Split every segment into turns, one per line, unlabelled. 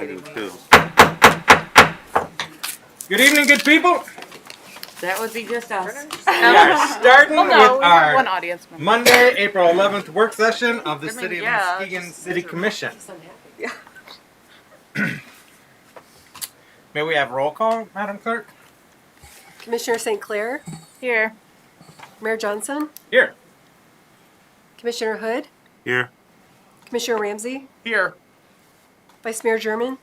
do too.
Good evening, good people.
That would be just us.
We are starting with our
one audience member.
Monday, April 11th work session of the City of Muskegon City Commission. May we have roll call, Madam Clerk?
Commissioner St. Clair,
Here.
Mayor Johnson,
Here.
Commissioner Hood,
Here.
Commissioner Ramsey,
Here.
Vice Mayor German,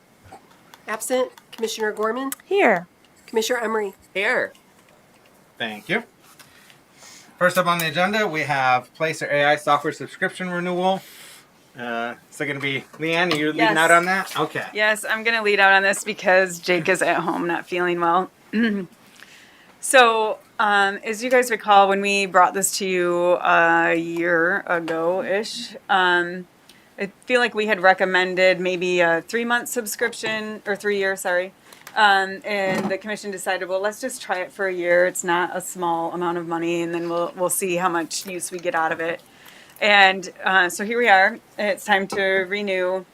absent, Commissioner Gorman,
Here.
Commissioner Emery.
Here.
Thank you. First up on the agenda, we have Placer AI software subscription renewal. So going to be Leanne, are you leading out on that? Okay.
Yes, I'm going to lead out on this because Jake is at home not feeling well. So, as you guys recall, when we brought this to you a year ago-ish, I feel like we had recommended maybe a 3-month subscription, or 3-year, sorry. And the commission decided, well, let's just try it for a year. It's not a small amount of money, and then we'll see how much use we get out of it. And so here we are. It's time to renew.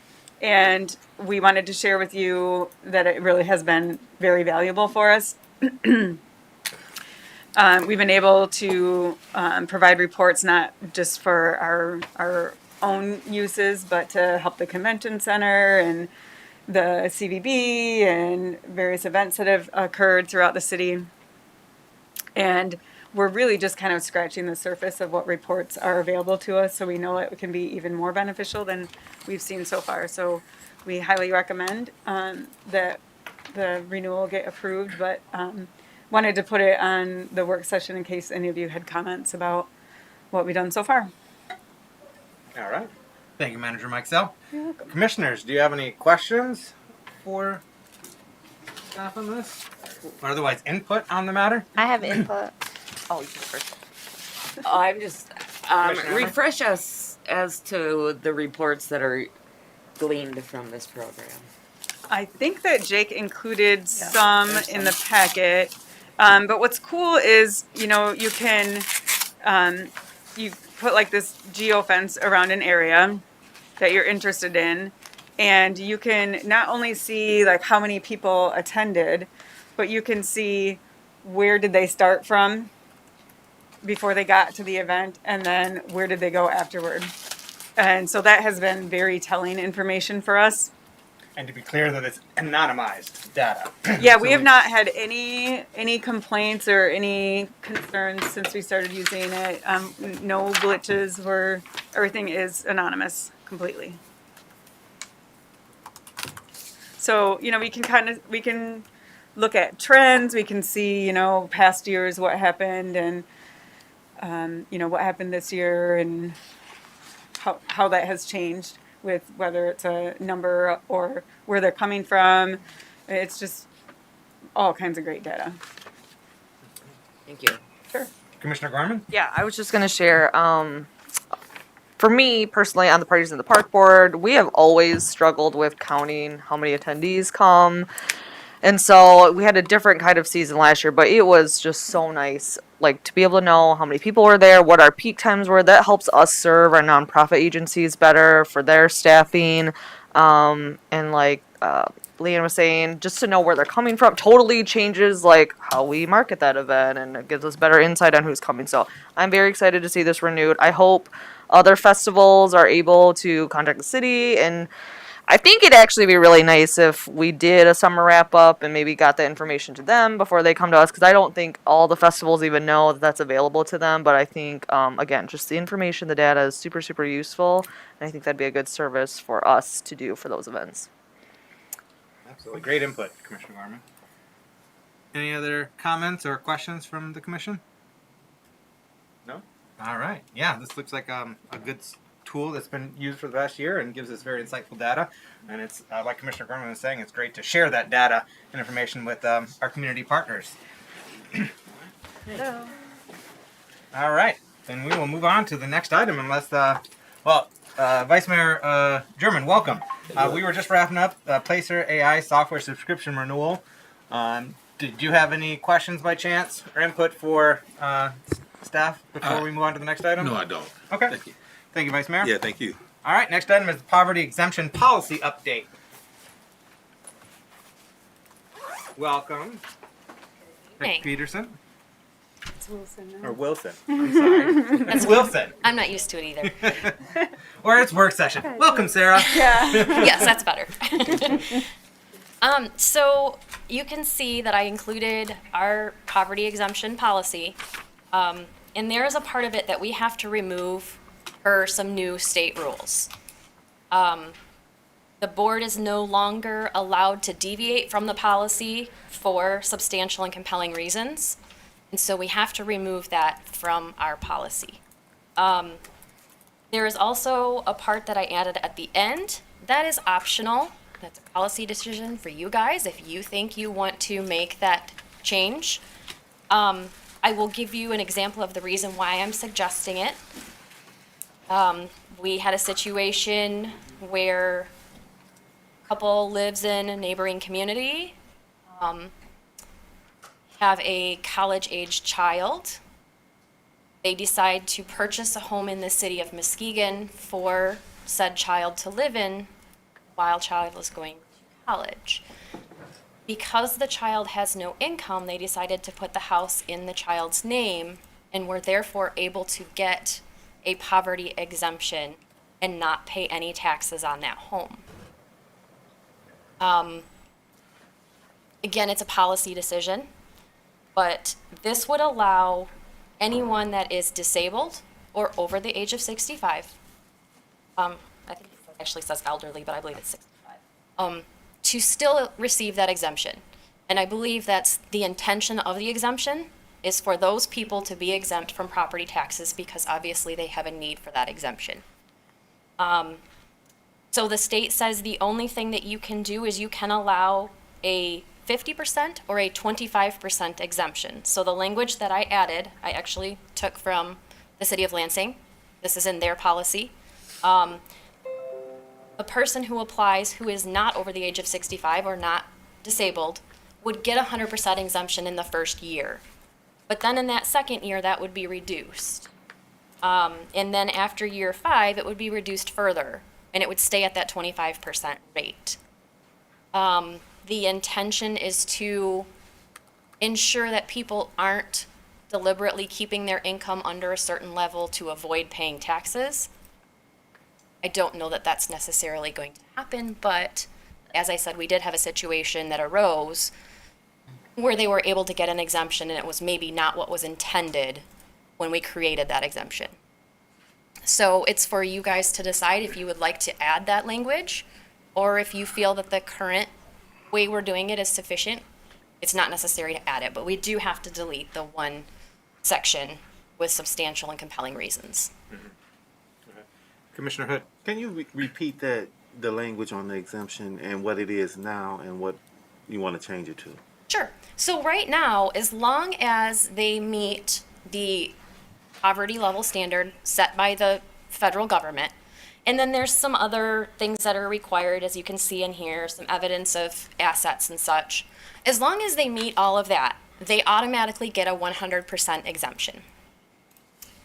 And we wanted to share with you that it really has been very valuable for us. We've been able to provide reports not just for our own uses, but to help the convention center and the CVB and various events that have occurred throughout the city. And we're really just kind of scratching the surface of what reports are available to us, so we know it can be even more beneficial than we've seen so far. So we highly recommend that the renewal get approved, but wanted to put it on the work session in case any of you had comments about what we've done so far.
All right. Thank you, Manager Mike Sell.
You're welcome.
Commissioners, do you have any questions for staff on this? Or otherwise input on the matter?
I have input. Oh, you first.
I'm just
Commissioner Emery?
refresh us as to the reports that are gleaned from this program.
I think that Jake included some in the packet, but what's cool is, you know, you can, you put like this geofence around an area that you're interested in, and you can not only see like how many people attended, but you can see where did they start from before they got to the event, and then where did they go afterward. And so that has been very telling information for us.
And to be clear that it's anonymized data.
Yeah, we have not had any complaints or any concerns since we started using it. No glitches. Everything is anonymous completely. So, you know, we can look at trends. We can see, you know, past years what happened, and you know, what happened this year, and how that has changed with whether it's a number or where they're coming from. It's just all kinds of great data.
Thank you.
Sure.
Commissioner Gorman?
Yeah, I was just gonna share. For me personally, on the Parties in the Park Board, we have always struggled with counting how many attendees come. And so we had a different kind of season last year, but it was just so nice, like, to be able to know how many people were there, what our peak times were. That helps us serve our nonprofit agencies better for their staffing. And like Leanne was saying, just to know where they're coming from totally changes like how we market that event, and it gives us better insight on who's coming. So I'm very excited to see this renewed. I hope other festivals are able to contact the city, and I think it'd actually be really nice if we did a summer wrap up and maybe got the information to them before they come to us, because I don't think all the festivals even know that that's available to them. But I think, again, just the information, the data is super, super useful, and I think that'd be a good service for us to do for those events.
Absolutely. Great input, Commissioner Gorman. Any other comments or questions from the commission? No? All right. Yeah, this looks like a good tool that's been used for the past year and gives us very insightful data. And it's, like Commissioner Gorman was saying, it's great to share that data and information with our community partners.
Hello.
All right. Then we will move on to the next item unless, Vice Mayor German, welcome. We were just wrapping up Placer AI software subscription renewal. Did you have any questions by chance or input for staff before we move on to the next item?
No, I don't.
Okay.
Thank you.
Thank you, Vice Mayor.
Yeah, thank you.
All right, next item is the poverty exemption policy update. welcome. Rick
Hey.
Peterson.
Wilson.
Or Wilson. I'm sorry. It's Wilson.
I'm not used to it either.
Or it's work session. Welcome, Sarah.
Yes, that's better. So you can see that I included our poverty exemption policy. And there is a part of it that we have to remove per some new state rules. The board is no longer allowed to deviate from the policy for substantial and compelling reasons. And so we have to remove that from our policy. There is also a part that I added at the end that is optional. That's a policy decision for you guys if you think you want to make that change. I will give you an example of the reason why I'm suggesting it. We had a situation where a couple lives in a neighboring community, have a college-age child. They decide to purchase a home in the city of Muskegon for said child to live in while child is going to college. Because the child has no income, they decided to put the house in the child's name and were therefore able to get a poverty exemption and not pay any taxes on that home. Again, it's a policy decision, but this would allow anyone that is disabled or over the age of 65, I think it actually says elderly, but I believe it's 65, to still receive that exemption. And I believe that's the intention of the exemption, is for those people to be exempt from property taxes because obviously they have a need for that exemption. So the state says the only thing that you can do is you can allow a 50% or a 25% exemption. So the language that I added, I actually took from the city of Lansing. This is in their policy. A person who applies who is not over the age of 65 or not disabled would get 100% exemption in the first year. But then in that second year, that would be reduced. And then after year 5, it would be reduced further, and it would stay at that 25% rate. The intention is to ensure that people aren't deliberately keeping their income under a certain level to avoid paying taxes. I don't know that that's necessarily going to happen, but as I said, we did have a situation that arose where they were able to get an exemption and it was maybe not what was intended when we created that exemption. So it's for you guys to decide if you would like to add that language or if you feel that the current way we're doing it is sufficient. It's not necessary to add it, but we do have to delete the one section with substantial and compelling reasons.
Commissioner Hood.
Can you repeat the language on the exemption and what it is now and what you want to change it to?
Sure. So right now, as long as they meet the poverty level standard set by the federal government, and then there's some other things that are required, as you can see in here, some evidence of assets and such. As long as they meet all of that, they automatically get a 100% exemption.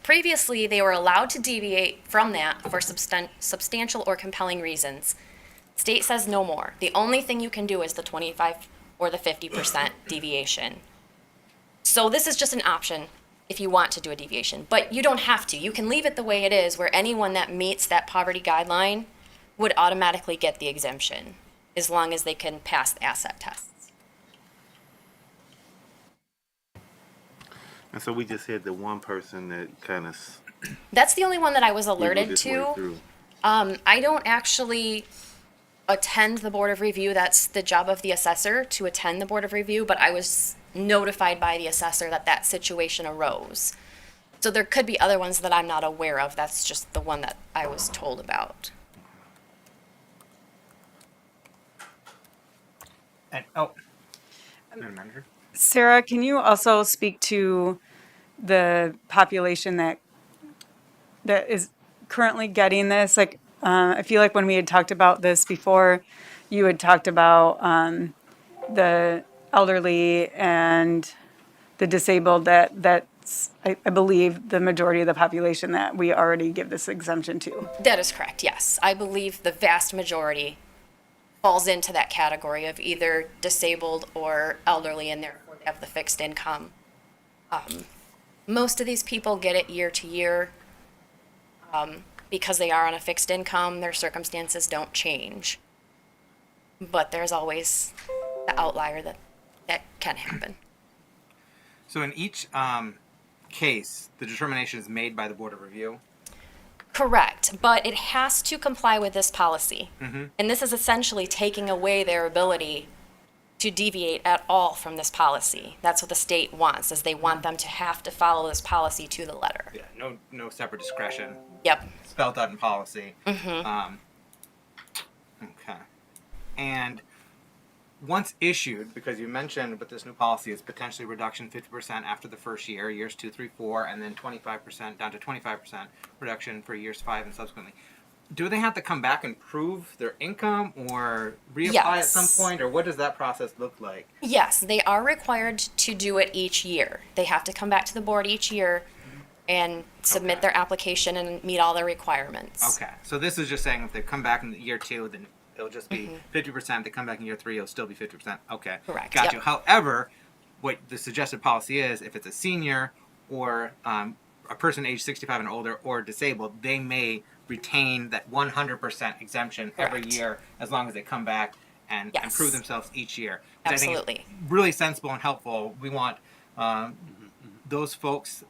Previously, they were allowed to deviate from that for substantial or compelling reasons. State says no more. The only thing you can do is the 25 or the 50% deviation. So this is just an option if you want to do a deviation, but you don't have to. You can leave it the way it is, where anyone that meets that poverty guideline would automatically get the exemption, as long as they can pass the asset tests.
And so we just had the one person that kind of
That's the only one that I was alerted to. I don't actually attend the Board of Review. That's the job of the assessor to attend the Board of Review, but I was notified by the assessor that that situation arose. So there could be other ones that I'm not aware of. That's just the one that I was told about.
And, Madam Manager.
Sarah, can you also speak to the population that is currently getting this? Like, I feel like when we had talked about this before, you had talked about the elderly and the disabled. That's I believe the majority of the population that we already give this exemption to.
That is correct, yes. I believe the vast majority falls into that category of either disabled or elderly, and therefore they have the fixed income. Most of these people get it year to year because they are on a fixed income. Their circumstances don't change. But there's always the outlier that can happen.
So in each case, the determination is made by the Board of Review.
Correct, but it has to comply with this policy.
Mm-hmm.
And this is essentially taking away their ability to deviate at all from this policy. That's what the state wants, is they want them to have to follow this policy to the letter.
Yeah, no separate discretion.
Yep.
Spelled out in policy.
Mm-hmm.
Okay. And once issued, because you mentioned with this new policy, it's potentially reduction 50% after the first year, years 2, 3, 4, and then 25% down to 25% reduction for years 5 and subsequently. Do they have to come back and prove their income or reapply at some
Yes.
point, or what does that process look like?
Yes, they are required to do it each year. They have to come back to the board each year and submit
Okay.
their application and meet all their requirements.
Okay, so this is just saying if they come back in year 2, then it'll just be 50%. They come back in year 3, it'll still be 50%. Okay,
Correct,
got
yep.
you. However, what the suggested policy is, if it's a senior or a person age 65 and older or disabled, they may retain that 100% exemption every
Correct.
year as long as they come back and
Yes.
prove themselves each year. Which
Absolutely.
I think is really sensible and helpful. We want those folks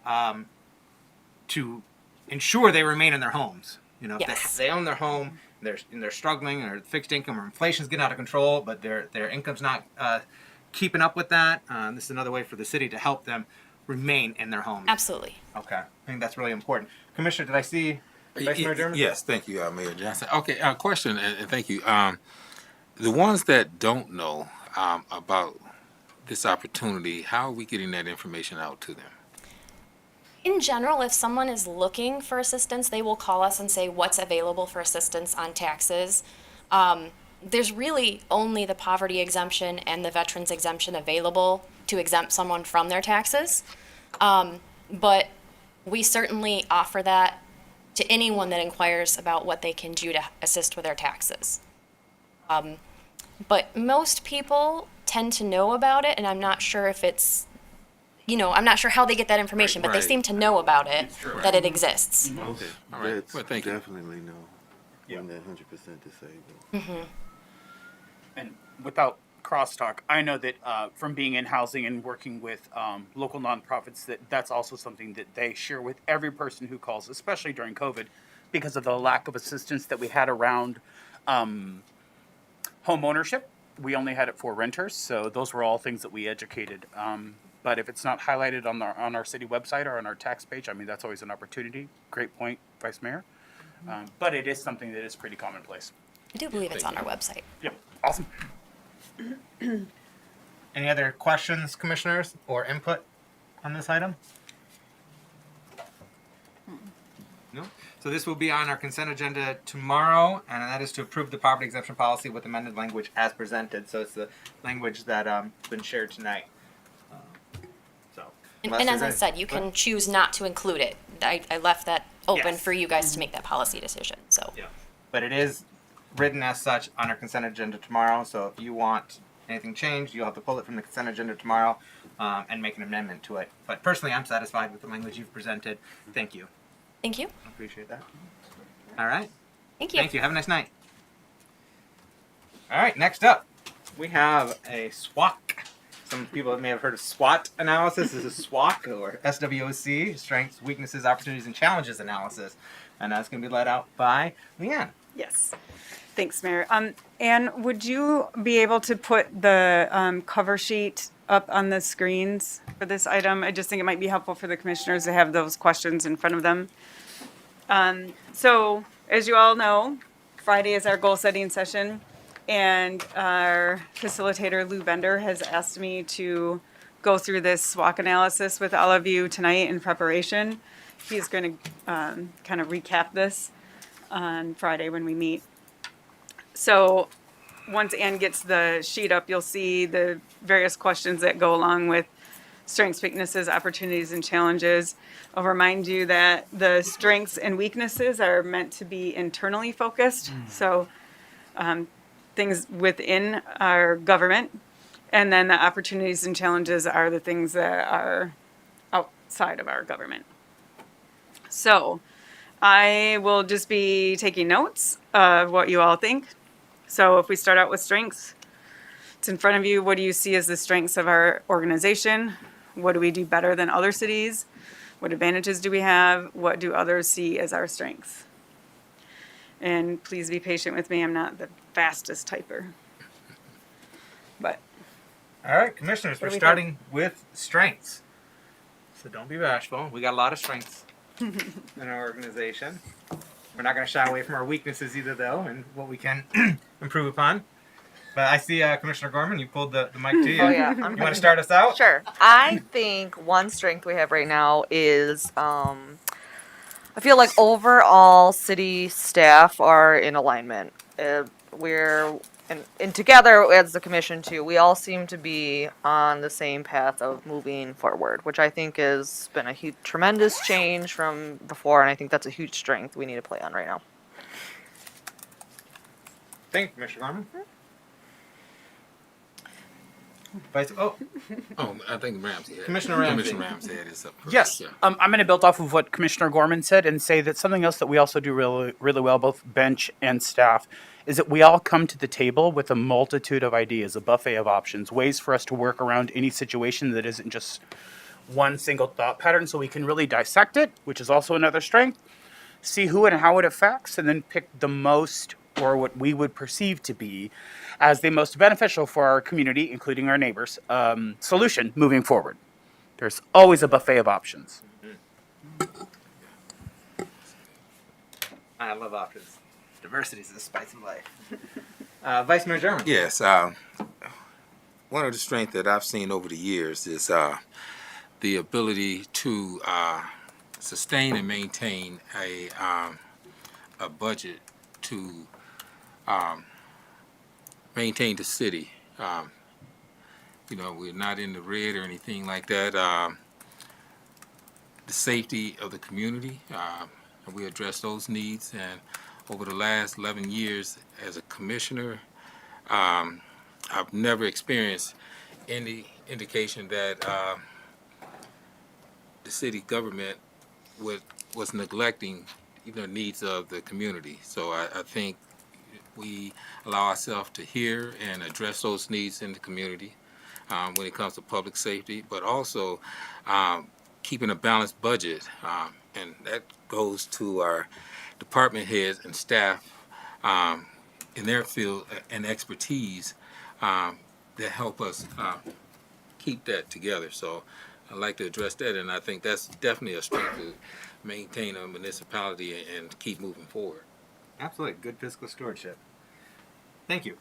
to ensure they remain in their homes. You know, if
Yes.
they own their home, they're struggling, or fixed income or inflation's getting out of control, but their income's not keeping up with that. This is another way for the city to help them remain in their homes.
Absolutely.
Okay, I think that's really important. Commissioner, did I see Vice Mayor German?
Yes, thank you, Mayor Johnson. Okay, question, and thank you. The ones that don't know about this opportunity, how are we getting that information out to them?
In general, if someone is looking for assistance, they will call us and say what's available for assistance on taxes. There's really only the poverty exemption and the veterans exemption available to exempt someone from their taxes. But we certainly offer that to anyone that inquires about what they can do to assist with their taxes. But most people tend to know about it, and I'm not sure if it's, I'm not sure how they get that information, but they
Right.
seem to know about it, that it exists.
Okay, all right.
Vets
Well, thank you.
definitely know when they're 100% disabled.
And without crosstalk, I know that from being in housing and working with local nonprofits, that's also something that they share with every person who calls, especially during COVID, because of the lack of assistance that we had around home ownership. We only had it for renters, so those were all things that we educated. But if it's not highlighted on our city website or on our tax page, I mean, that's always an opportunity. Great point, Vice Mayor. But it is something that is pretty commonplace.
I do believe it's on our website.
Yep, awesome.
Any other questions, commissioners, or input on this item? No? So this will be on our consent agenda tomorrow, and that is to approve the poverty exemption policy with amended language as presented. So it's the language that been shared tonight.
And
unless
as I
there's
said, you can choose not to include it. I left that open
Yes.
for you guys to make that policy decision, so.
Yeah. But it is written as such on our consent agenda tomorrow. So if you want anything changed, you'll have to pull it from the consent agenda tomorrow and make an amendment to it. But personally, I'm satisfied with the language you've presented. Thank you.
Thank you.
I appreciate that. All right.
Thank you.
Thank you. Have a nice night. All right. Next up, we have a SWOC. Some people may have heard of SWOT analysis. This is SWOC, or SWOC, Strengths, Weaknesses, Opportunities, and Challenges analysis. And that's going to be led out by Leanne.
Yes. Thanks, Mayor. Anne, would you be able to put the cover sheet up on the screens for this item? I just think it might be helpful for the commissioners to have those questions in front of them. So, as you all know, Friday is our goal-setting session, and our facilitator, Lou Bender, has asked me to go through this SWOC analysis with all of you tonight in preparation. He's going to kind of recap this on Friday when we meet. So once Ann gets the sheet up, you'll see the various questions that go along with strengths, weaknesses, opportunities, and challenges. I'll remind you that the strengths and weaknesses are meant to be internally focused. So things within our government, and then the opportunities and challenges are the things that are outside of our government. So I will just be taking notes of what you all think. So if we start out with strengths, it's in front of you. What do you see as the strengths of our organization? What do we do better than other cities? What advantages do we have? What do others see as our strengths? And please be patient with me. I'm not the fastest typer. But
All right, commissioners,
What
we're
do we
starting with strengths. So don't be bashful. We got a lot of strengths in our organization. We're not going to shy away from our weaknesses either, though, and what we can improve upon. But I see Commissioner Gorman, you pulled the mic to you.
Oh yeah,
You want to start us out?
Sure. I think one strength we have right now is I feel like overall city staff are in alignment. We're and together as the commission too, we all seem to be on the same path of moving forward, which I think has been a huge, tremendous change from before, and I think that's a huge strength we need to play on right now.
Thank you, Commissioner Gorman. Vice, oh,
Oh, I think Ramsey had.
Commissioner Ramsey.
Commissioner Ramsey had his up first.
Yes,
Yeah.
I'm going to build off of what Commissioner Gorman said and say that something else that we also do really, really well, both bench and staff, is that we all come to the table with a multitude of ideas, a buffet of options, ways for us to work around any situation that isn't just one single thought pattern, so we can really dissect it, which is also another strength, see who and how it affects, and then pick the most, or what we would perceive to be as the most beneficial for our community, including our neighbors, solution moving forward. There's always a buffet of options.
I love options. Diversity is the spice of life. Vice Mayor German.
Yes. One of the strengths that I've seen over the years is the ability to sustain and maintain a budget to maintain the city. We're not in the red or anything like that. The safety of the community, and we address those needs. And over the last 11 years as a commissioner, I've never experienced any indication that the city government was neglecting needs of the community. So I think we allow ourselves to hear and address those needs in the community when it comes to public safety, but also keeping a balanced budget. And that goes to our department heads and staff in their field and expertise that help us keep that together. So I'd like to address that, and I think that's definitely a strength to maintain a municipality and keep moving forward.
Absolutely. Good fiscal stewardship. Thank you.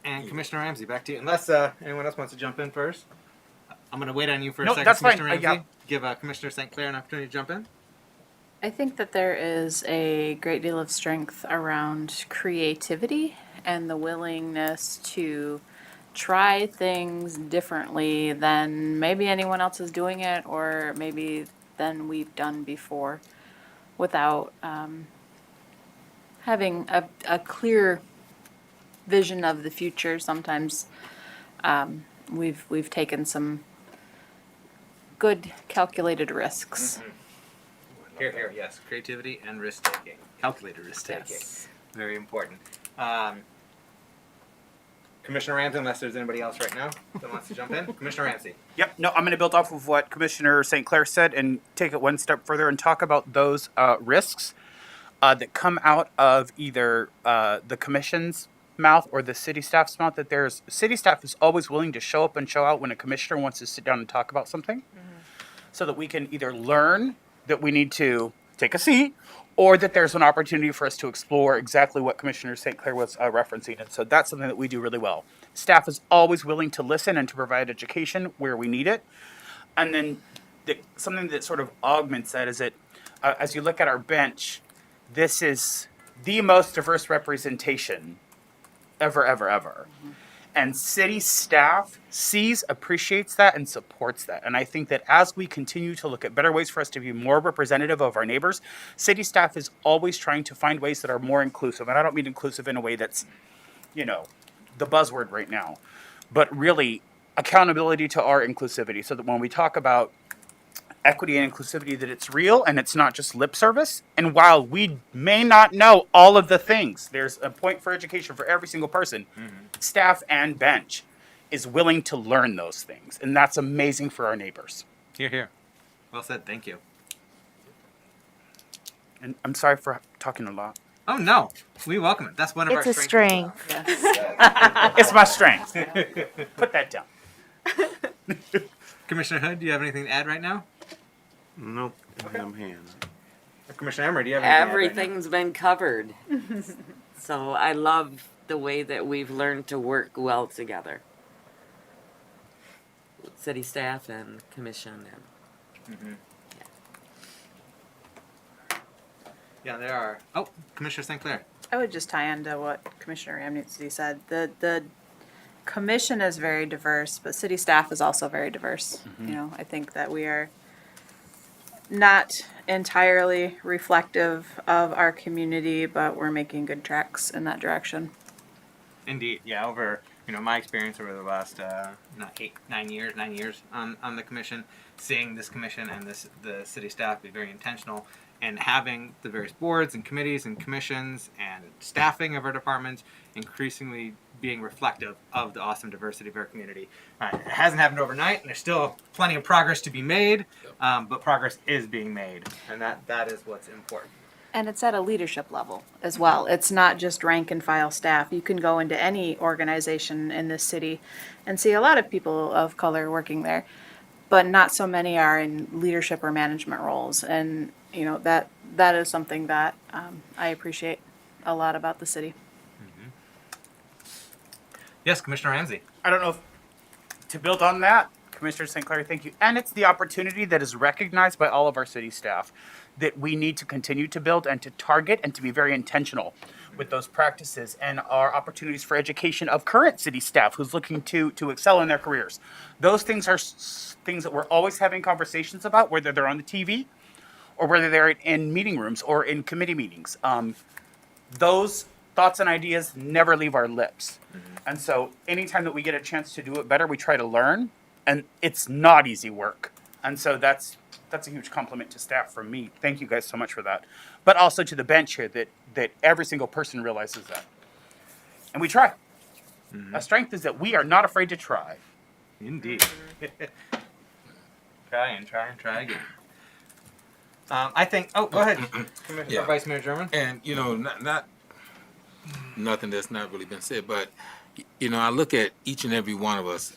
And Commissioner Ramsey, back to you. Unless anyone else wants to jump in first. I'm going to wait on you for a
No,
second,
that's fine.
Commissioner Ramsey.
Yeah.
Give Commissioner St. Clair an opportunity to jump in.
I think that there is a great deal of strength around creativity and the willingness to try things differently than maybe anyone else is doing it, or maybe than we've done before, without having a clear vision of the future. Sometimes we've taken some good calculated risks.
Here, here, yes. Creativity and risk taking. Calculated risk taking.
Yes.
Very important. Commissioner Ramsey, unless there's anybody else right now that wants to jump in. Commissioner Ramsey.
Yep. No, I'm going to build off of what Commissioner St. Clair said and take it one step further and talk about those risks that come out of either the commission's mouth or the city staff's mouth. That there's city staff is always willing to show up and show out when a commissioner wants to sit down and talk about something, so that we can either learn that we need to take a seat, or that there's an opportunity for us to explore exactly what Commissioner St. Clair was referencing. And so that's something that we do really well. Staff is always willing to listen and to provide education where we need it. And then something that sort of augments that is that as you look at our bench, this is the most diverse representation ever. Mm-hmm. And city staff sees, appreciates that, and supports that. And I think that as we continue to look at better ways for us to be more representative of our neighbors, city staff is always trying to find ways that are more inclusive. And I don't mean inclusive in a way that's the buzzword right now, but really accountability to our inclusivity, so that when we talk about equity and inclusivity, that it's real and it's not just lip service. And while we may not know all of the things, there's a point for education for every single person. Staff and bench is willing to learn those things, and that's amazing for our neighbors.
Here, here. Well said. Thank you.
And I'm sorry for talking a lot.
Oh no, we welcome it. That's one of our
It's a
strengths.
strength.
It's my strength. Put that down.
Commissioner Hood, do you have anything to add right now?
Nope. I'm hands.
Commissioner Emery, do you have anything to add right now?
Everything's been covered. So I love the way that we've learned to work well together. City staff and commission and
Yeah, there are. Oh, Commissioner St. Clair.
I would just tie into what Commissioner Ramsey said. The commission is very diverse, but city staff is also very diverse. You know, I think that we are not entirely reflective of our community, but we're making good tracks in that direction.
Indeed, yeah. Over my experience over the last 9 years on the commission, seeing this commission and the city staff be very intentional, and having the various boards and committees and commissions and staffing of our departments increasingly being reflective of the awesome diversity of our community. It hasn't happened overnight, and there's still plenty of progress to be made, but progress is being made, and that is what's important.
And it's at a leadership level as well. It's not just rank and file staff. You can go into any organization in this city and see a lot of people of color working there, but not so many are in leadership or management roles. And that is something that I appreciate a lot about the city.
Yes, Commissioner Ramsey.
I don't know if to build on that, Commissioner St. Clair, thank you. And it's the opportunity that is recognized by all of our city staff that we need to continue to build and to target and to be very intentional with those practices and our opportunities for education of current city staff who's looking to excel in their careers. Those things are things that we're always having conversations about, whether they're on the TV or whether they're in meeting rooms or in committee meetings. Those thoughts and ideas never leave our lips. And so anytime that we get a chance to do it better, we try to learn, and it's not easy work. And so that's a huge compliment to staff from me. Thank you guys so much for that. But also to the bench here that every single person realizes that. And we try. A strength is that we are not afraid to try.
Indeed. Try again. I think. Oh, go ahead, Commissioner
Yeah.
Vice Mayor German.
And not nothing that's not really been said, but I look at each and every one of us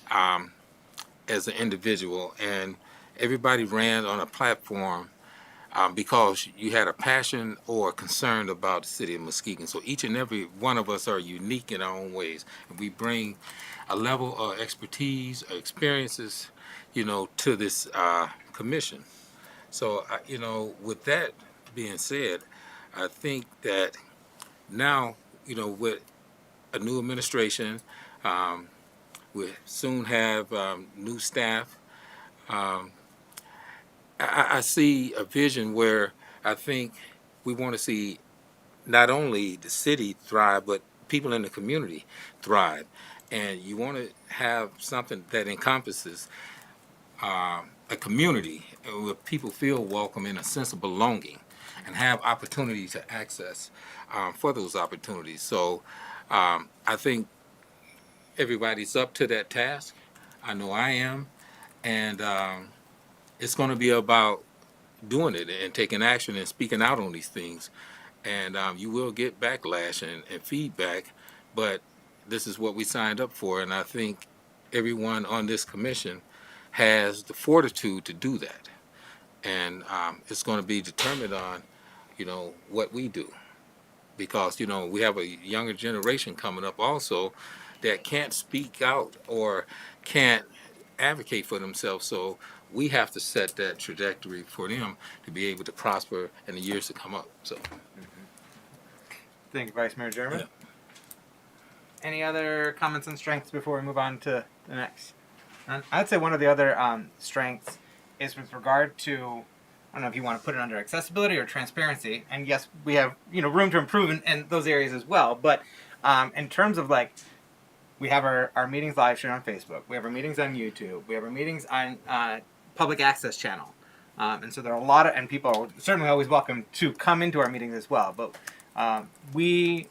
as an individual, and everybody ran on a platform because you had a passion or a concern about the city of Muskegon. So each and every one of us are unique in our own ways, and we bring a level of expertise or experiences, to this commission. So with that being said, I think that now, with a new administration, we soon have new staff. I see a vision where I think we want to see not only the city thrive, but people in the community thrive. And you want to have something that encompasses a community where people feel welcome and a sense of belonging and have opportunity to access for those opportunities. So I think everybody's up to that task. I know I am. And it's going to be about doing it and taking action and speaking out on these things. And you will get backlash and feedback, but this is what we signed up for. And I think everyone on this commission has the fortitude to do that. And it's going to be determined on, what we do. Because, we have a younger generation coming up also that can't speak out or can't advocate for themselves. So we have to set that trajectory for them to be able to prosper in the years to come up. So,
Thank you, Vice Mayor German.
Yeah.
Any other comments and strengths before we move on to the next? I'd say one of the other strengths is with regard to, I don't know if you want to put it under accessibility or transparency. And yes, we have room to improve in those areas as well. But In terms of like, we have our meetings live streamed on Facebook. We have our meetings on YouTube. We have our meetings on public access channel. And so there are a lot of, and people are certainly always welcome to come into our meetings as well. But we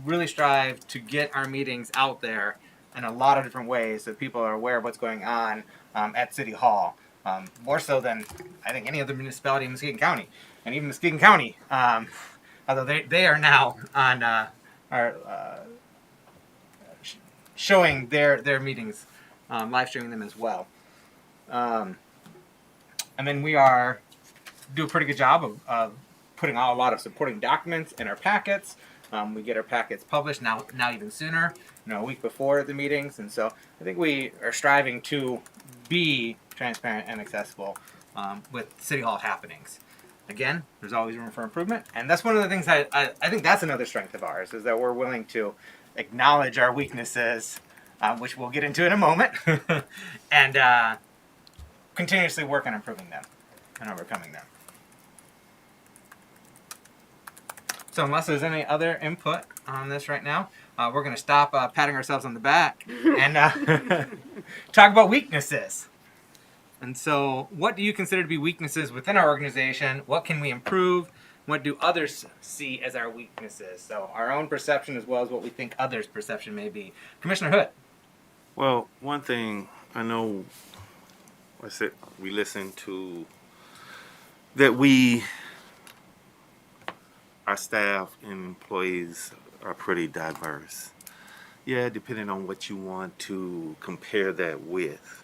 really strive to get our meetings out there in a lot of different ways so people are aware of what's going on at City Hall. More so than I think any other municipality in Muskegon County. And even Muskegon County, although they are now on our showing their meetings, live streaming them as well. And then we do a pretty good job of putting out a lot of supporting documents in our packets. We get our packets published now even sooner, a week before the meetings. And so I think we are striving to be transparent and accessible with City Hall happenings. Again, there's always room for improvement. And that's one of the things I think that's another strength of ours, is that we're willing to acknowledge our weaknesses, which we'll get into in a moment, and continuously work on improving them and overcoming them. So unless there's any other input on this right now, we're going to stop patting ourselves on the back and talk about weaknesses. And so what do you consider to be weaknesses within our organization? What can we improve? What do others see as our weaknesses? So our own perception as well as what we think others' perception may be. Commissioner Hood.
Well, one thing I know, we listen to that our staff and employees are pretty diverse. Yeah, depending on what you want to compare that with.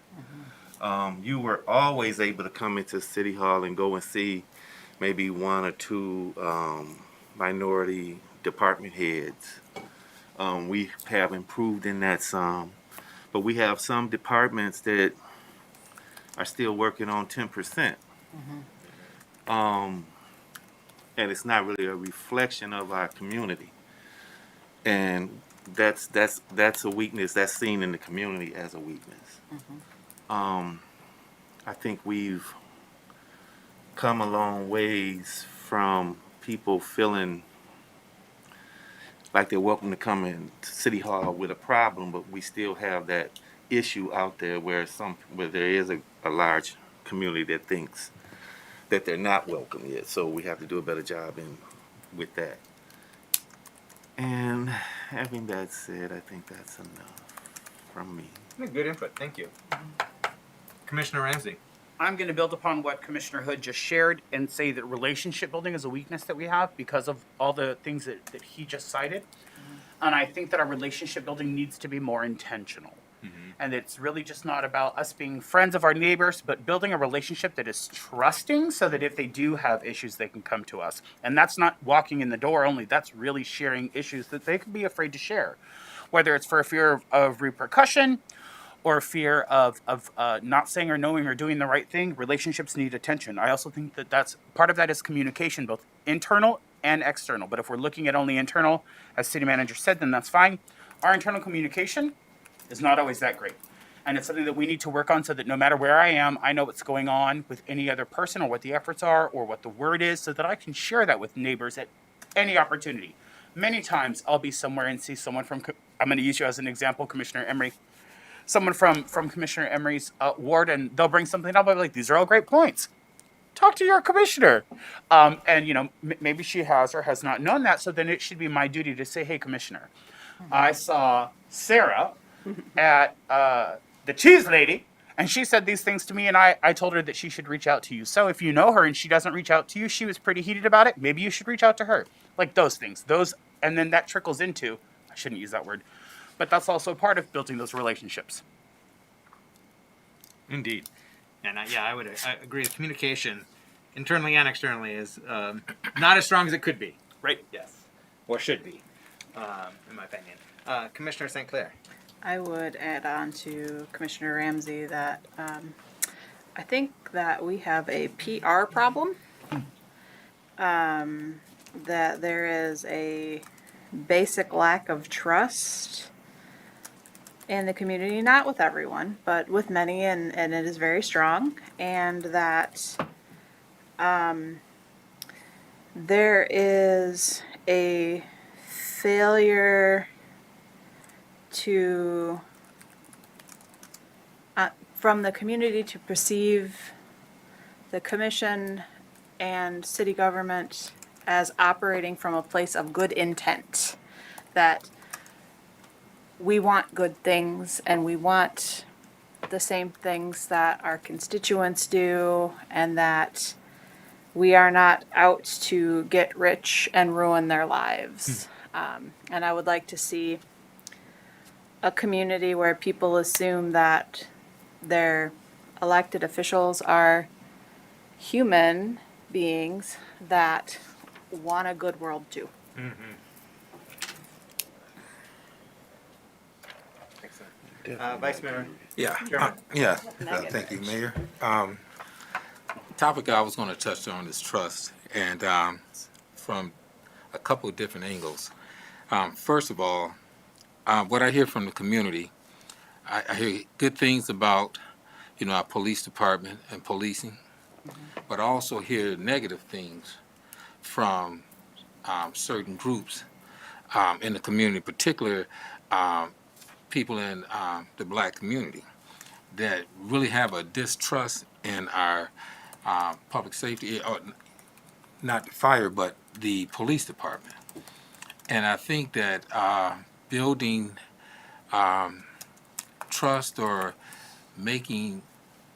You were always able to come into City Hall and go and see maybe one or two minority department heads. We have improved in that some, but we have some departments that are still working on 10%. And it's not really a reflection of our community. And that's a weakness that's seen in the community as a weakness. I think we've come a long ways from people feeling like they're welcome to come in to City Hall with a problem, but we still have that issue out there where there is a large community that thinks that they're not welcome yet. So we have to do a better job with that. And having that said, I think that's enough from me.
Good input. Thank you. Commissioner Ramsey.
I'm going to build upon what Commissioner Hood just shared and say that relationship building is a weakness that we have because of all the things that he just cited. And I think that our relationship building needs to be more intentional. And it's really just not about us being friends of our neighbors, but building a relationship that is trusting so that if they do have issues, they can come to us. And that's not walking in the door only. That's really sharing issues that they could be afraid to share, whether it's for a fear of repercussion or fear of not saying or knowing or doing the right thing. Relationships need attention. I also think that that's part of that is communication, both internal and external. But if we're looking at only internal, as city manager said, then that's fine. Our internal communication is not always that great. And it's something that we need to work on so that no matter where I am, I know what's going on with any other person or what the efforts are or what the word is so that I can share that with neighbors at any opportunity. Many times I'll be somewhere and see someone from, I'm going to use you as an example, Commissioner Emery, someone from Commissioner Emery's ward, and they'll bring something up. I'll be like, these are all great points. Talk to your commissioner. And, maybe she has or has not known that. So then it should be my duty to say, hey, Commissioner, I saw Sarah at the cheese lady, and she said these things to me, and I told her that she should reach out to you. So if you know her and she doesn't reach out to you, she was pretty heated about it, maybe you should reach out to her. Like those things. And then that trickles into, I shouldn't use that word, but that's also part of building those relationships.
Indeed. And I would agree. Communication, internally and externally, is not as strong as it could be.
Right.
Yes. Or should be, in my opinion. Commissioner St. Clair.
I would add on to Commissioner Ramsey that I think that we have a PR problem. That there is a basic lack of trust in the community, not with everyone, but with many, and it is very strong. And that there is a failure to from the community to perceive the commission and city government as operating from a place of good intent, that we want good things and we want the same things that our constituents do, and that we are not out to get rich and ruin their lives. And I would like to see a community where people assume that their elected officials are human beings that want a good world too.
Vice Mayor.
Yeah,
Chairman.
thank you, Mayor. Topic I was going to touch on is trust, and from a couple of different angles. First of all, what I hear from the community, I hear good things about, our police department and policing, but I also hear negative things from certain groups in the community, particularly people in the black community that really have a distrust in our public safety, or not the fire, but the police department. And I think that building trust or making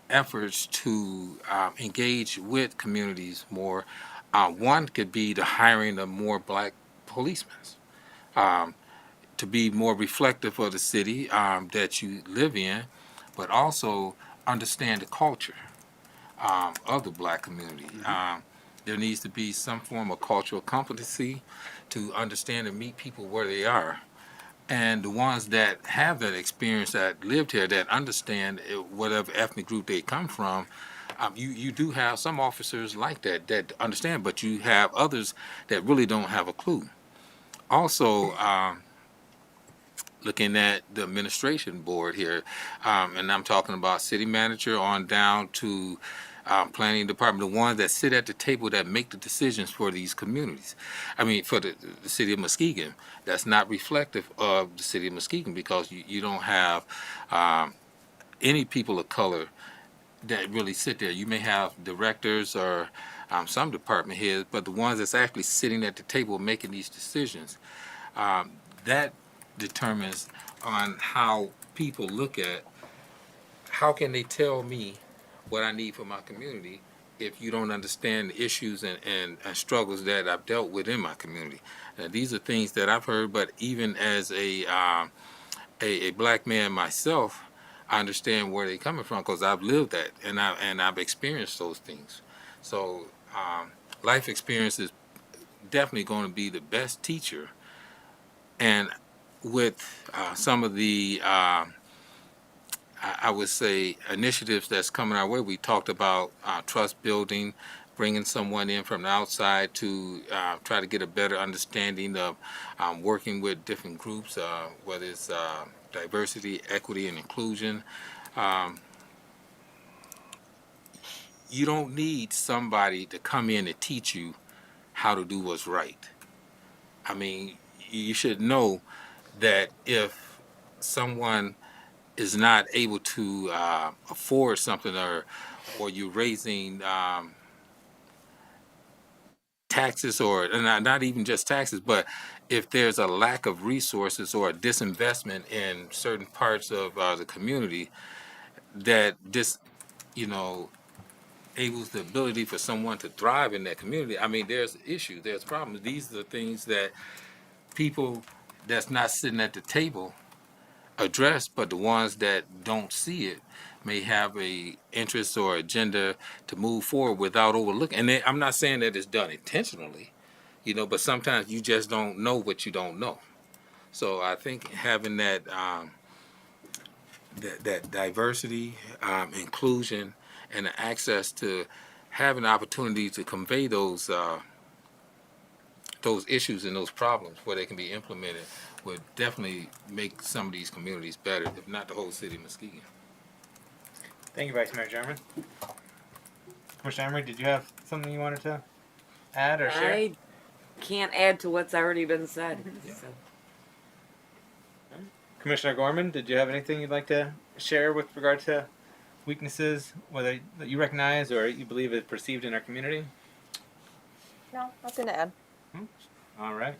efforts to engage with communities more, one could be the hiring of more black policemen. To be more reflective of the city that you live in, but also understand the culture of the black community. There needs to be some form of cultural competency to understand and meet people where they are. And the ones that have that experience, that lived here, that understand whatever ethnic group they come from, you do have some officers like that understand, but you have others that really don't have a clue. Also, looking at the administration board here, and I'm talking about city manager on down to planning department, the ones that sit at the table that make the decisions for these communities. I mean, for the city of Muskegon, that's not reflective of the city of Muskegon, because you don't have any people of color that really sit there. You may have directors or some department heads, but the ones that's actually sitting at the table making these decisions, that determines on how people look at how can they tell me what I need for my community if you don't understand the issues and struggles that I've dealt with in my community. These are things that I've heard, but even as a black man myself, I understand where they're coming from because I've lived that and I've experienced those things. So life experience is definitely going to be the best teacher. And with some of the, I would say, initiatives that's coming our way, we talked about trust building, bringing someone in from the outside to try to get a better understanding of working with different groups, whether it's diversity, equity, and inclusion. You don't need somebody to come in and teach you how to do what's right. I mean, you should know that if someone is not able to afford something, or you're raising taxes, or not even just taxes, but if there's a lack of resources or a disinvestment in certain parts of the community, that this, enables the ability for someone to thrive in that community. I mean, there's issues, there's problems. These are the things that people that's not sitting at the table address, but the ones that don't see it may have a interest or agenda to move forward without overlooking. And I'm not saying that it's done intentionally, but sometimes you just don't know what you don't know. So I think having that that diversity, inclusion, and the access to having the opportunity to convey those issues and those problems where they can be implemented would definitely make some of these communities better, if not the whole city of Muskegon.
Thank you, Vice Mayor German. Commissioner Emery, did you have something you wanted to add or share?
I can't add to what's already been said. So.
Commissioner Gorman, did you have anything you'd like to share with regard to weaknesses, whether that you recognize or you believe is perceived in our community?
No, nothing to add.
All right.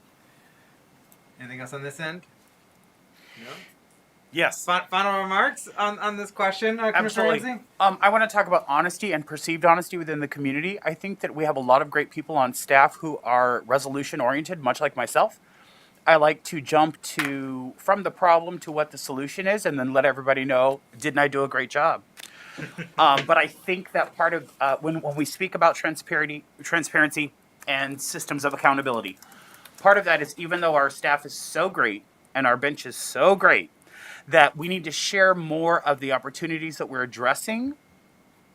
Anything else on this end? No.
Yes.
Final remarks on this question, Commissioner
Absolutely.
Ramsey?
I want to talk about honesty and perceived honesty within the community. I think that we have a lot of great people on staff who are resolution oriented, much like myself. I like to jump from the problem to what the solution is, and then let everybody know, didn't I do a great job? But I think that part of when we speak about transparency and systems of accountability, part of that is, even though our staff is so great and our bench is so great, that we need to share more of the opportunities that we're addressing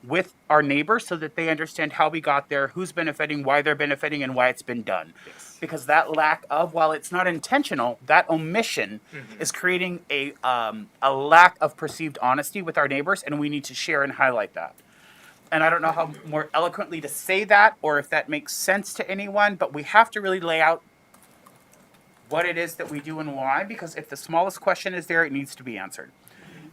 with our neighbors so that they understand how we got there, who's benefiting, why they're benefiting, and why it's been done.
Yes.
Because that lack of, while it's not intentional, that omission is creating a lack of perceived honesty with our neighbors, and we need to share and highlight that. And I don't know how more eloquently to say that, or if that makes sense to anyone, but we have to really lay out what it is that we do and why, because if the smallest question is there, it needs to be answered.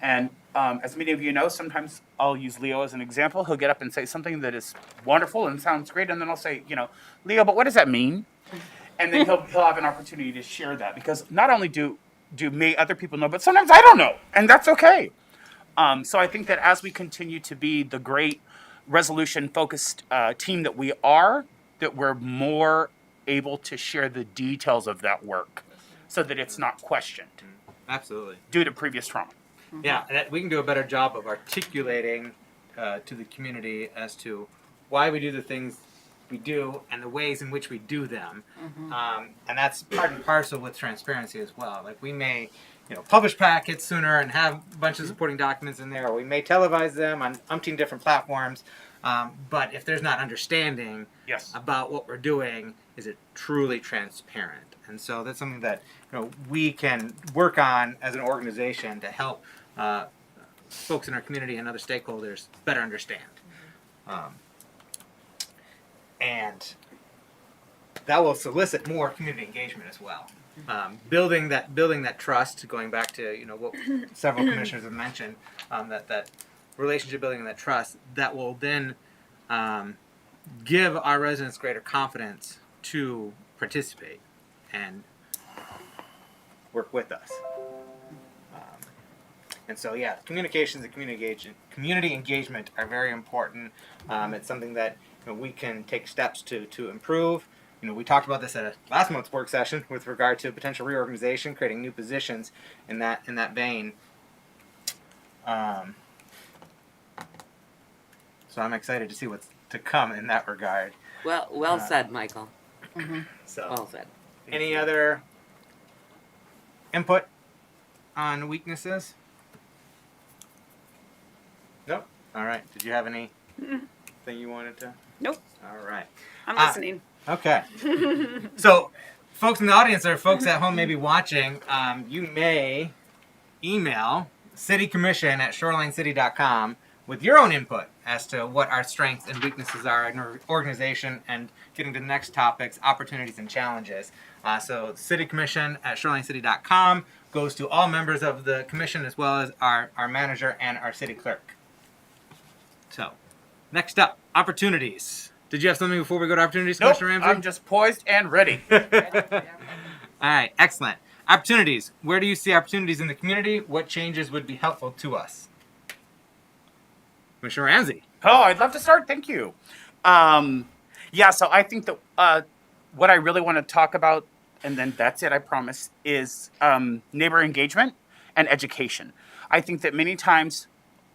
And as many of you know, sometimes I'll use Leo as an example. He'll get up and say something that is wonderful and sounds great, and then I'll say, Leo, but what does that mean? And then he'll have an opportunity to share that, because not only do may other people know, but sometimes I don't know, and that's okay. So I think that as we continue to be the great resolution-focused team that we are, that we're more able to share the details of that work so that it's not questioned
Absolutely.
due to previous trauma.
Yeah, that we can do a better job of articulating to the community as to why we do the things we do and the ways in which we do them. And that's part and parcel with transparency as well. Like, we may, publish packets sooner and have a bunch of supporting documents in there, or we may televise them on umpteen different platforms. But if there's not understanding
Yes.
about what we're doing, is it truly transparent? And so that's something that we can work on as an organization to help folks in our community and other stakeholders better understand. And that will solicit more community engagement as well. Building that trust, going back to what several commissioners have mentioned, that relationship building and that trust, that will then give our residents greater confidence to participate and work with us. And so, yeah, communications and community engagement are very important. It's something that we can take steps to improve. We talked about this at last month's work session with regard to potential reorganization, creating new positions in that vein. So I'm excited to see what's to come in that regard.
Well said, Michael.
So,
Well said.
any other input on weaknesses? Nope. All right. Did you have anything you wanted to?
Nope.
All right.
I'm listening.
Okay. So, folks in the audience or folks at home maybe watching, you may email citycommission@shorelinecity.com with your own input as to what our strengths and weaknesses are in our organization, and getting to the next topics, opportunities and challenges. So citycommission@shorelinecity.com goes to all members of the commission, as well as our manager and our city clerk. So, next up, opportunities. Did you have something before we go to opportunities,
Nope,
Commissioner Ramsey?
I'm just poised and ready.
All right, excellent. Opportunities. Where do you see opportunities in the community? What changes would be helpful to us? Commissioner Ramsey.
Oh, I'd love to start. Thank you. Yeah, so I think that what I really want to talk about, and then that's it, I promise, is neighbor engagement and education. I think that many times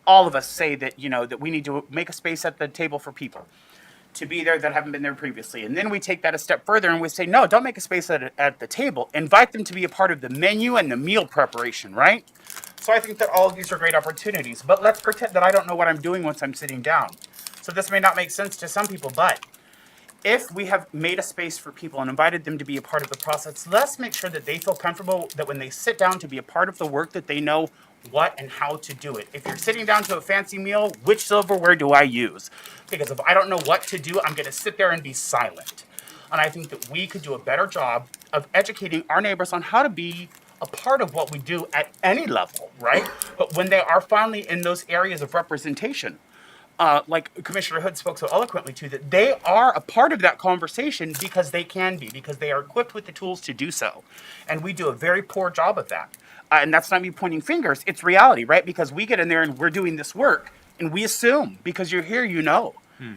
all of us say that, that we need to make a space at the table for people to be there that haven't been there previously. And then we take that a step further and we say, no, don't make a space at the table. Invite them to be a part of the menu and the meal preparation, right? So I think that all of these are great opportunities, but let's pretend that I don't know what I'm doing once I'm sitting down. So this may not make sense to some people, but if we have made a space for people and invited them to be a part of the process, let's make sure that they feel comfortable that when they sit down to be a part of the work, that they know what and how to do it. If you're sitting down to a fancy meal, which silverware do I use? Because if I don't know what to do, I'm going to sit there and be silent. And I think that we could do a better job of educating our neighbors on how to be a part of what we do at any level, right? But when they are finally in those areas of representation, like Commissioner Hood spoke so eloquently to, that they are a part of that conversation because they can be, because they are equipped with the tools to do so. And we do a very poor job of that. And that's not me pointing fingers, it's reality, right? Because we get in there and we're doing this work and we assume, because you're here, you know,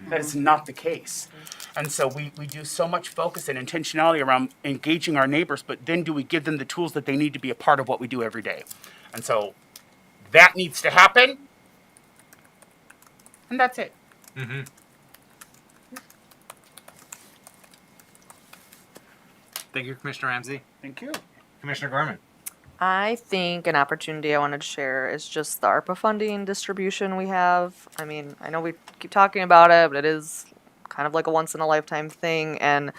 that it's not the case. And so we do so much focus and intentionality around engaging our neighbors, but then do we give them the tools that they need to be a part of what we do every day? And so that needs to happen. And that's it.
Mm-hmm. Thank you, Commissioner Ramsey.
Thank you.
Commissioner Gorman.
I think an opportunity I wanted to share is just the ARPA funding distribution we have. I mean, I know we keep talking about it, but it is kind of like a once in a lifetime thing. And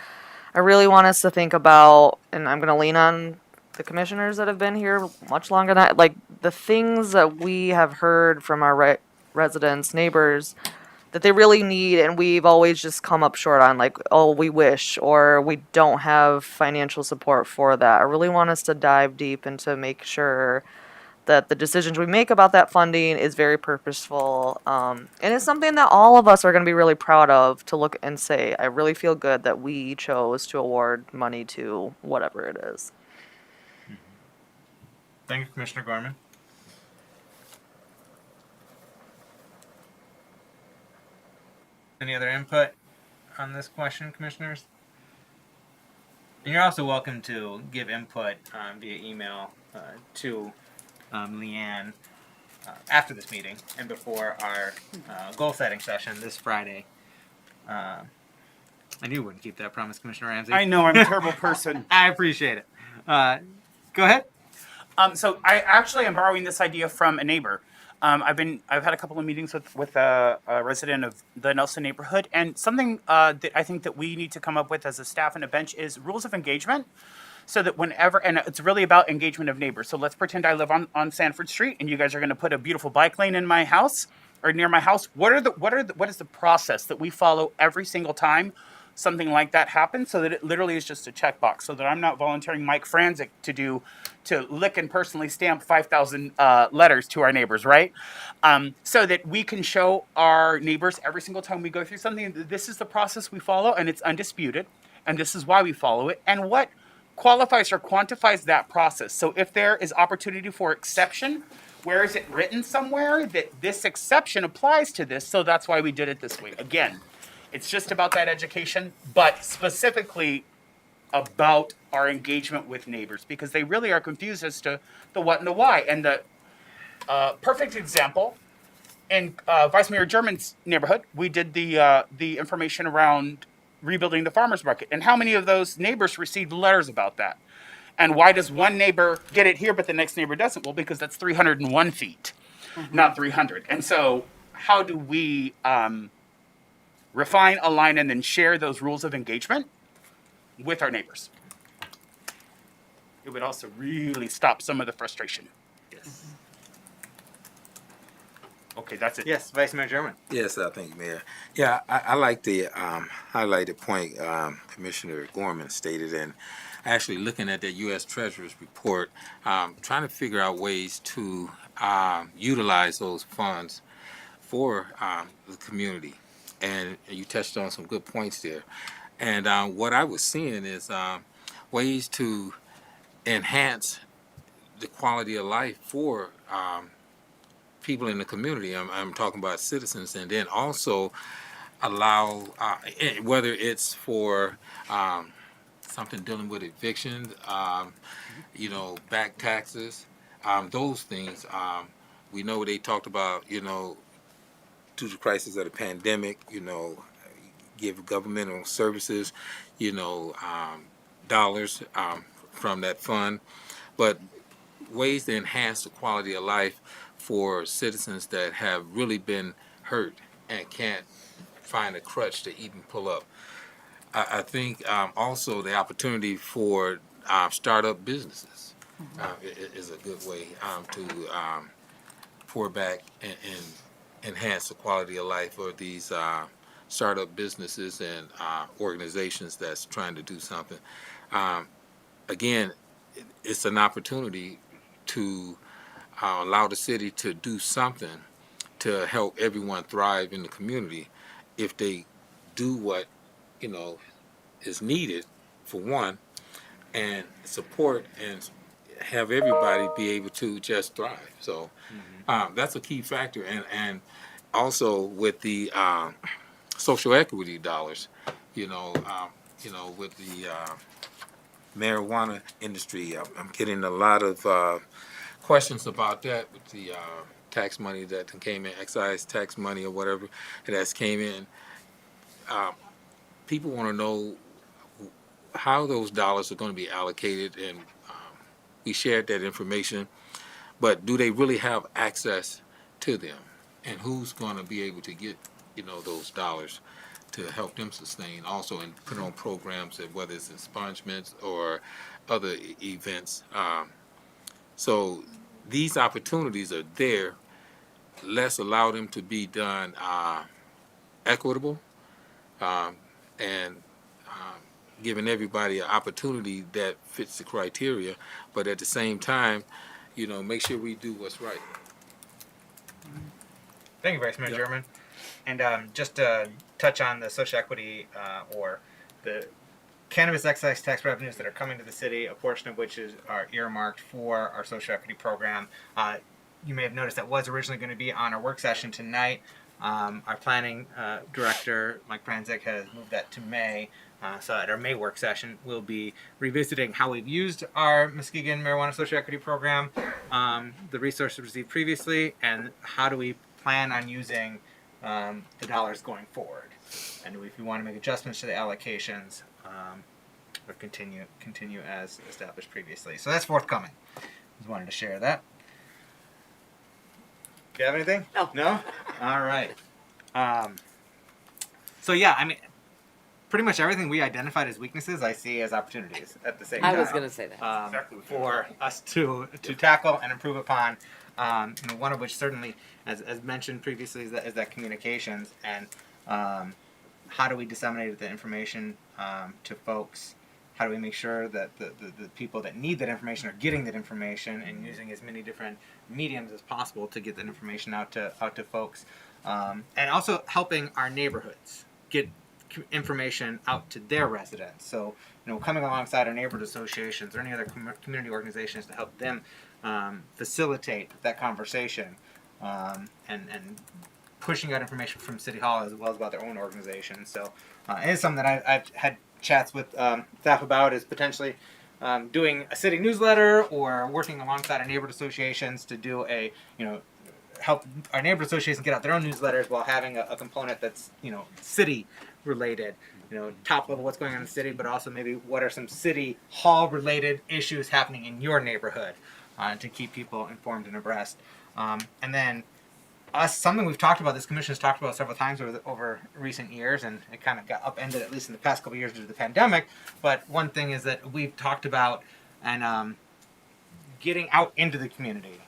I really want us to think about, and I'm going to lean on the commissioners that have been here much longer than like the things that we have heard from our residents, neighbors, that they really need, and we've always just come up short on, like, oh, we wish, or we don't have financial support for that. I really want us to dive deep into make sure that the decisions we make about that funding is very purposeful, and it's something that all of us are going to be really proud of, to look and say, I really feel good that we chose to award money to whatever it is.
Thank you, Commissioner Gorman. Any other input on this question, commissioners? And you're also welcome to give input via email to Leanne after this meeting and before our goal setting session this Friday. I knew you wouldn't keep that promise, Commissioner Ramsey.
I know, I'm a terrible person.
I appreciate it. Go ahead.
So I actually am borrowing this idea from a neighbor. I've had a couple of meetings with a resident of the Nelson neighborhood, and something that I think that we need to come up with as a staff and a bench is rules of engagement, so that whenever, and it's really about engagement of neighbors. So let's pretend I live on Sanford Street, and you guys are going to put a beautiful bike lane in my house or near my house. What is the process that we follow every single time something like that happens, so that it literally is just a checkbox, so that I'm not volunteering Mike Franzik to lick and personally stamp 5,000 letters to our neighbors, right? So that we can show our neighbors every single time we go through something, this is the process we follow, and it's undisputed, and this is why we follow it, and what qualifies or quantifies that process. So if there is opportunity for exception, where is it written somewhere that this exception applies to this, so that's why we did it this way. Again, it's just about that education, but specifically about our engagement with neighbors, because they really are confused as to the what and the why. And the perfect example, in Vice Mayor German's neighborhood, we did the information around rebuilding the farmers market. And how many of those neighbors received letters about that? And why does one neighbor get it here, but the next neighbor doesn't? Well, because that's 301 feet, not 300. And so how do we refine, align, and then share those rules of engagement with our neighbors? It would also really stop some of the frustration.
Yes.
Okay, that's it.
Yes, Vice Mayor German.
Yes, thank you, Mayor. Yeah, I like the highlighted point Commissioner Gorman stated, and actually looking at the U.S. Treasurer's report, trying to figure out ways to utilize those funds for the community. And you touched on some good points there. And what I was seeing is ways to enhance the quality of life for people in the community. I'm talking about citizens, and then also allow, whether it's for something dealing with eviction, back taxes, those things. We know they talked about, due to the crisis of the pandemic, give governmental services, dollars from that fund, but ways to enhance the quality of life for citizens that have really been hurt and can't find a crutch to even pull up. I think also the opportunity for startup businesses is a good way to pour back and enhance the quality of life for these startup businesses and organizations that's trying to do something. Again, it's an opportunity to allow the city to do something to help everyone thrive in the community if they do what, you know, is needed for one, and support and have everybody be able to just thrive. So that's a key factor. And also with the social equity dollars, with the marijuana industry, I'm getting a lot of questions about that with the tax money that came in, excise tax money or whatever that's came in. People want to know how those dollars are going to be allocated, and we shared that information, but do they really have access to them, and who's going to be able to get those dollars to help them sustain also and put on programs, that whether it's expungements or other events. So these opportunities are there. Let's allow them to be done equitable, and giving everybody an opportunity that fits the criteria, but at the same time, make sure we do what's right.
Thank you, Vice Mayor German. And just to touch on the social equity or the cannabis excise tax revenues that are coming to the city, a portion of which are earmarked for our social equity program. You may have noticed that was originally going to be on our work session tonight. Our planning director, Mike Pranzik, has moved that to May. So at our May work session, we'll be revisiting how we've used our Muskegon Marijuana Social Equity Program, the resources received previously, and how do we plan on using the dollars going forward. And if we want to make adjustments to the allocations, or continue as established previously. So that's forthcoming. Just wanted to share that. Do you have anything?
No.
No? All right. So yeah, I mean, pretty much everything we identified as weaknesses, I see as opportunities at the same time.
I was going to say that.
For us to tackle and improve upon. One of which certainly, as mentioned previously, is that communications and how do we disseminate the information to folks? How do we make sure that the people that need that information are getting that information and using as many different mediums as possible to get that information out to folks, and also helping our neighborhoods get information out to their residents. So, coming alongside our neighborhood associations or any other community organizations to help them facilitate that conversation, and pushing out information from City Hall as well as about their own organization. So, it is something that I've had chats with staff about, is potentially doing a city newsletter or working alongside our neighborhood associations to do help our neighborhood associations get out their own newsletters while having a component that's city related, top level what's going on in the city, but also maybe what are some city hall related issues happening in your neighborhood, to keep people informed and abreast. And then something we've talked about, this commission has talked about several times over recent years, and it kind of got upended at least in the past couple of years due to the pandemic. But one thing is that we've talked about and getting out into the community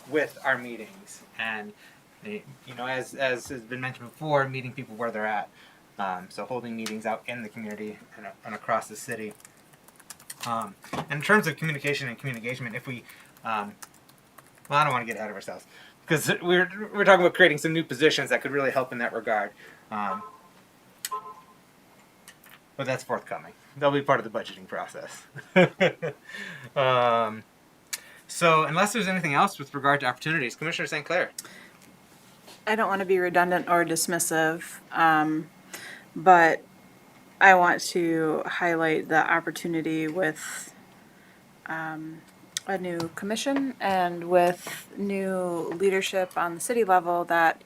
with our meetings, and as has been mentioned before, meeting people where they're at. So holding meetings out in the community and across the city. And in terms of communication and community engagement, if we, I don't want to get ahead of ourselves, because we're talking about creating some new positions that could really help in that regard. But that's forthcoming. That'll be part of the budgeting process. So unless there's anything else with regard to opportunities, Commissioner St. Clair.
I don't want to be redundant or dismissive, but I want to highlight the opportunity with a new commission and with new leadership on the city level, that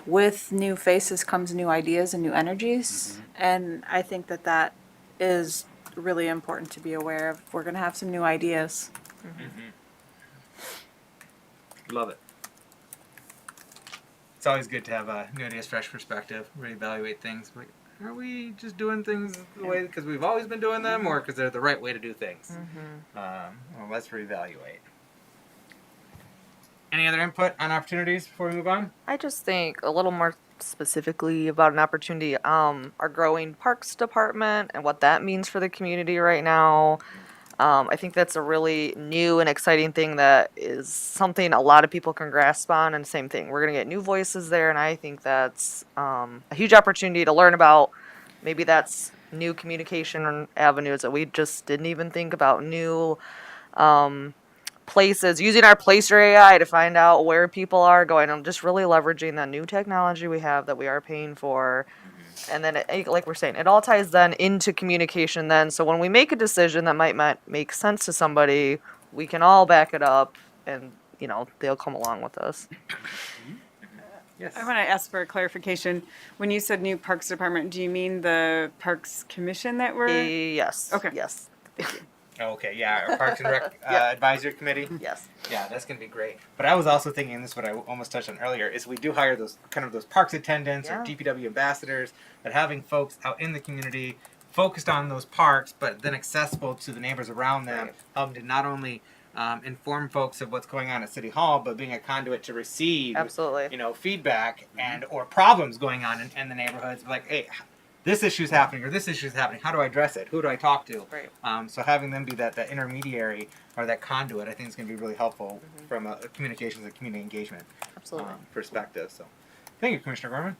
with new faces comes new ideas and new energies. Mm-hmm. And I think that is really important to be aware of. We're going to have some new ideas.
Mm-hmm. Love it. It's always good to have new ideas, fresh perspective, reevaluate things. Are we just doing things the way because we've always been doing them, or because they're the right way to do things? Mm-hmm. Well, let's reevaluate. Any other input on opportunities before we move on?
I just think a little more specifically about an opportunity, our growing parks department and what that means for the community right now. I think that's a really new and exciting thing that is something a lot of people can grasp on. And same thing, we're going to get new voices there, and I think that's a huge opportunity to learn about. Maybe that's new communication avenues that we just didn't even think about. New places, using our Placer AI to find out where people are going, and just really leveraging the new technology we have that we are paying for. And then, like we're saying, it all ties then into communication then. So when we make a decision that might make sense to somebody, we can all back it up, and, they'll come along with us.
Yes.
I want to ask for a clarification. When you said new Parks Department, do you mean the Parks Commission that we're?
Yes.
Okay.
Yes. Thank you.
Okay, yeah, our Parks and Rec
Yep.
Advisory Committee.
Yes.
Yeah, that's gonna be great. But I was also thinking, this is what I almost touched on earlier, is we do hire those parks attendants or
Yeah.
DPW ambassadors, that having folks out in the community focused on those parks, but then accessible to the neighbors around them,
Right.
helping to not only inform folks of what's going on at City Hall, but being a conduit to receive,
Absolutely.
feedback and or problems going on in the neighborhoods. Like, hey, this issue's happening or this issue's happening. How do I address it? Who do I talk to?
Right.
So having them be that intermediary or that conduit, I think is going to be really helpful from a communications and community engagement
Absolutely.
perspective. So, thank you, Commissioner Gorman.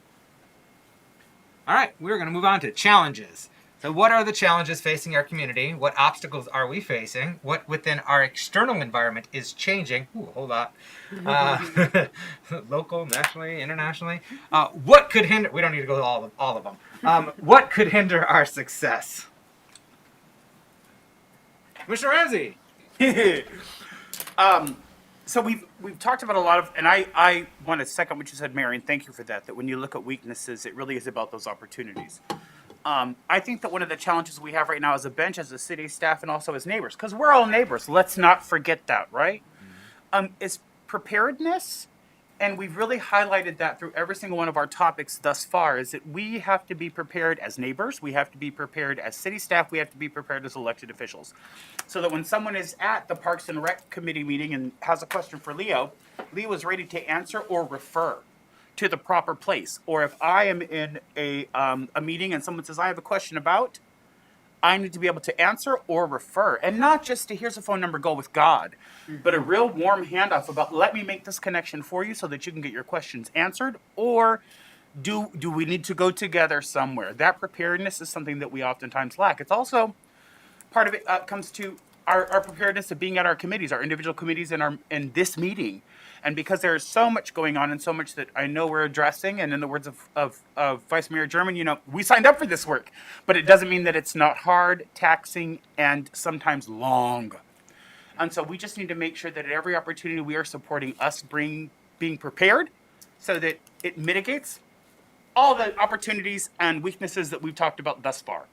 All right, we're going to move on to challenges. So, what are the challenges facing our community? What obstacles are we facing? What within our external environment is changing? Ooh, a whole lot. Local, nationally, internationally. What could hinder? We don't need to go to all of them. What could hinder our success? Mr. Ramsey.
So we've talked about a lot of, and I want to second what you said, Mary, and thank you for that. That when you look at weaknesses, it really is about those opportunities. I think that one of the challenges we have right now as a bench, as a city staff, and also as neighbors, because we're all neighbors. Let's not forget that, right? Is preparedness, and we've really highlighted that through every single one of our topics thus far. Is that we have to be prepared as neighbors, we have to be prepared as city staff, we have to be prepared as elected officials, so that when someone is at the Parks and Rec Committee meeting and has a question for Leo is ready to answer or refer to the proper place. Or if I am in a meeting and someone says, I have a question about, I need to be able to answer or refer. And not just to, here's a phone number, go with God, but a real warm handoff about, let me make this connection for you so that you can get your questions answered. Or do we need to go together somewhere? That preparedness is something that we oftentimes lack. It's also, part of it comes to our preparedness of being at our committees, our individual committees in this meeting. And because there is so much going on and so much that I know we're addressing, and in the words of Vice Mayor German, we signed up for this work, but it doesn't mean that it's not hard, taxing, and sometimes long. And so we just need to make sure that at every opportunity we are supporting us being prepared so that it mitigates all the opportunities and weaknesses that we've talked about thus far.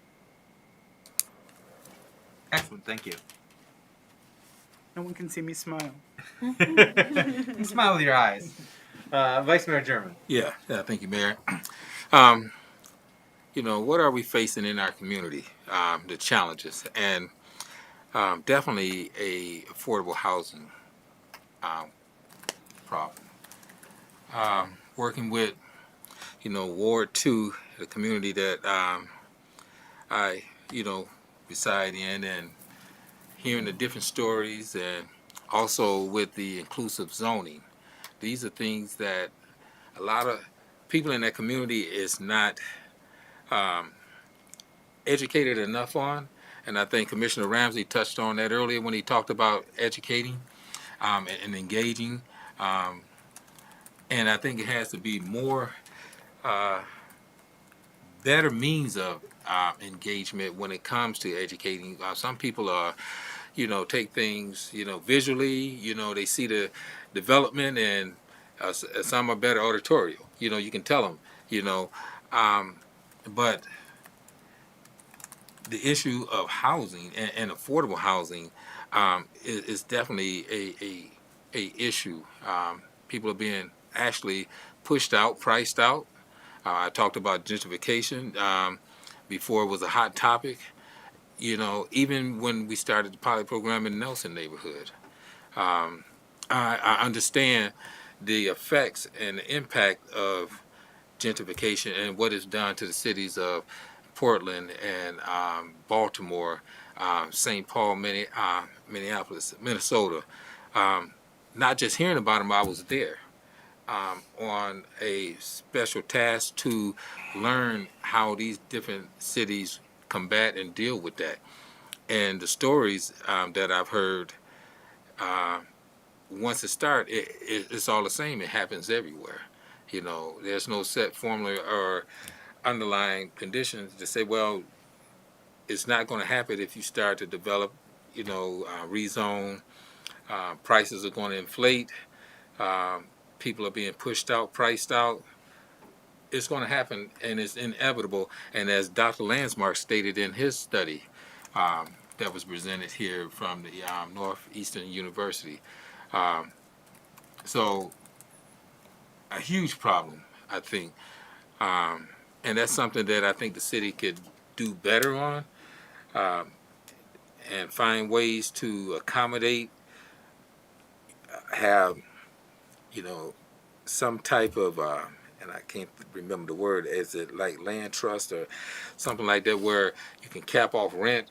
Excellent, thank you.
No one can see me smile.
Smile with your eyes. Vice Mayor German.
Yeah, thank you, Mayor. What are we facing in our community? The challenges, and definitely a affordable housing problem. Working with, Ward 2, the community that I, reside in, and hearing the different stories, and also with the inclusive zoning. These are things that a lot of people in that community is not educated enough on. And I think Commissioner Ramsey touched on that earlier when he talked about educating and engaging. And I think it has to be more better means of engagement when it comes to educating. Some people are, take things, visually, they see the development, and some are better auditorial. You can tell them, but the issue of housing and affordable housing is definitely a issue. People are being actually pushed out, priced out. I talked about gentrification before it was a hot topic. Even when we started the pilot program in the Nelson neighborhood, I understand the effects and the impact of gentrification and what it's done to the cities of Portland and Baltimore, St. Paul, Minneapolis, Minnesota. Not just hearing about them, I was there on a special task to learn how these different cities combat and deal with that. And the stories that I've heard, once it starts, it's all the same. It happens everywhere. You know, there's no set formula or underlying conditions to say, well, it's not going to happen if you start to develop, rezone. Prices are going to inflate. People are being pushed out, priced out. It's going to happen, and it's inevitable. And as Dr. Landsmark stated in his study that was presented here from the Northeastern University, so a huge problem, I think. And that's something that I think the city could do better on, and find ways to accommodate, have, some type of, and I can't remember the word, is it like land trust or something like that, where you can cap off rent,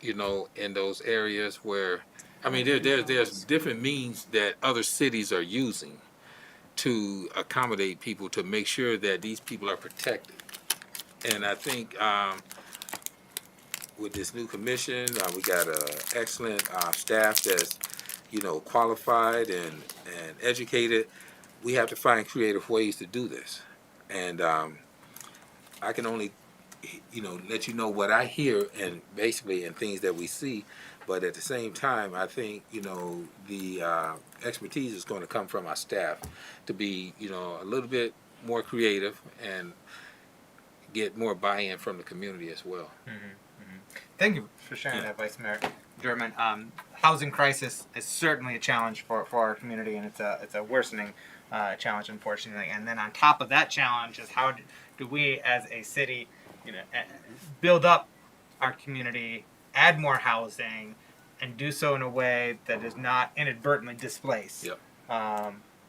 in those areas where, there's different means that other cities are using to accommodate people, to make sure that these people are protected. And I think with this new commission, we got an excellent staff that's, qualified and educated. We have to find creative ways to do this. And I can only, let you know what I hear and basically in things that we see. But at the same time, I think, the expertise is going to come from our staff to be, a little bit more creative and get more buy-in from the community as well.
Thank you for sharing that, Vice Mayor German. Housing crisis is certainly a challenge for our community, and it's a worsening challenge, unfortunately. And then on top of that challenge is how do we, as a city, build up our community, add more housing, and do so in a way that does not inadvertently displace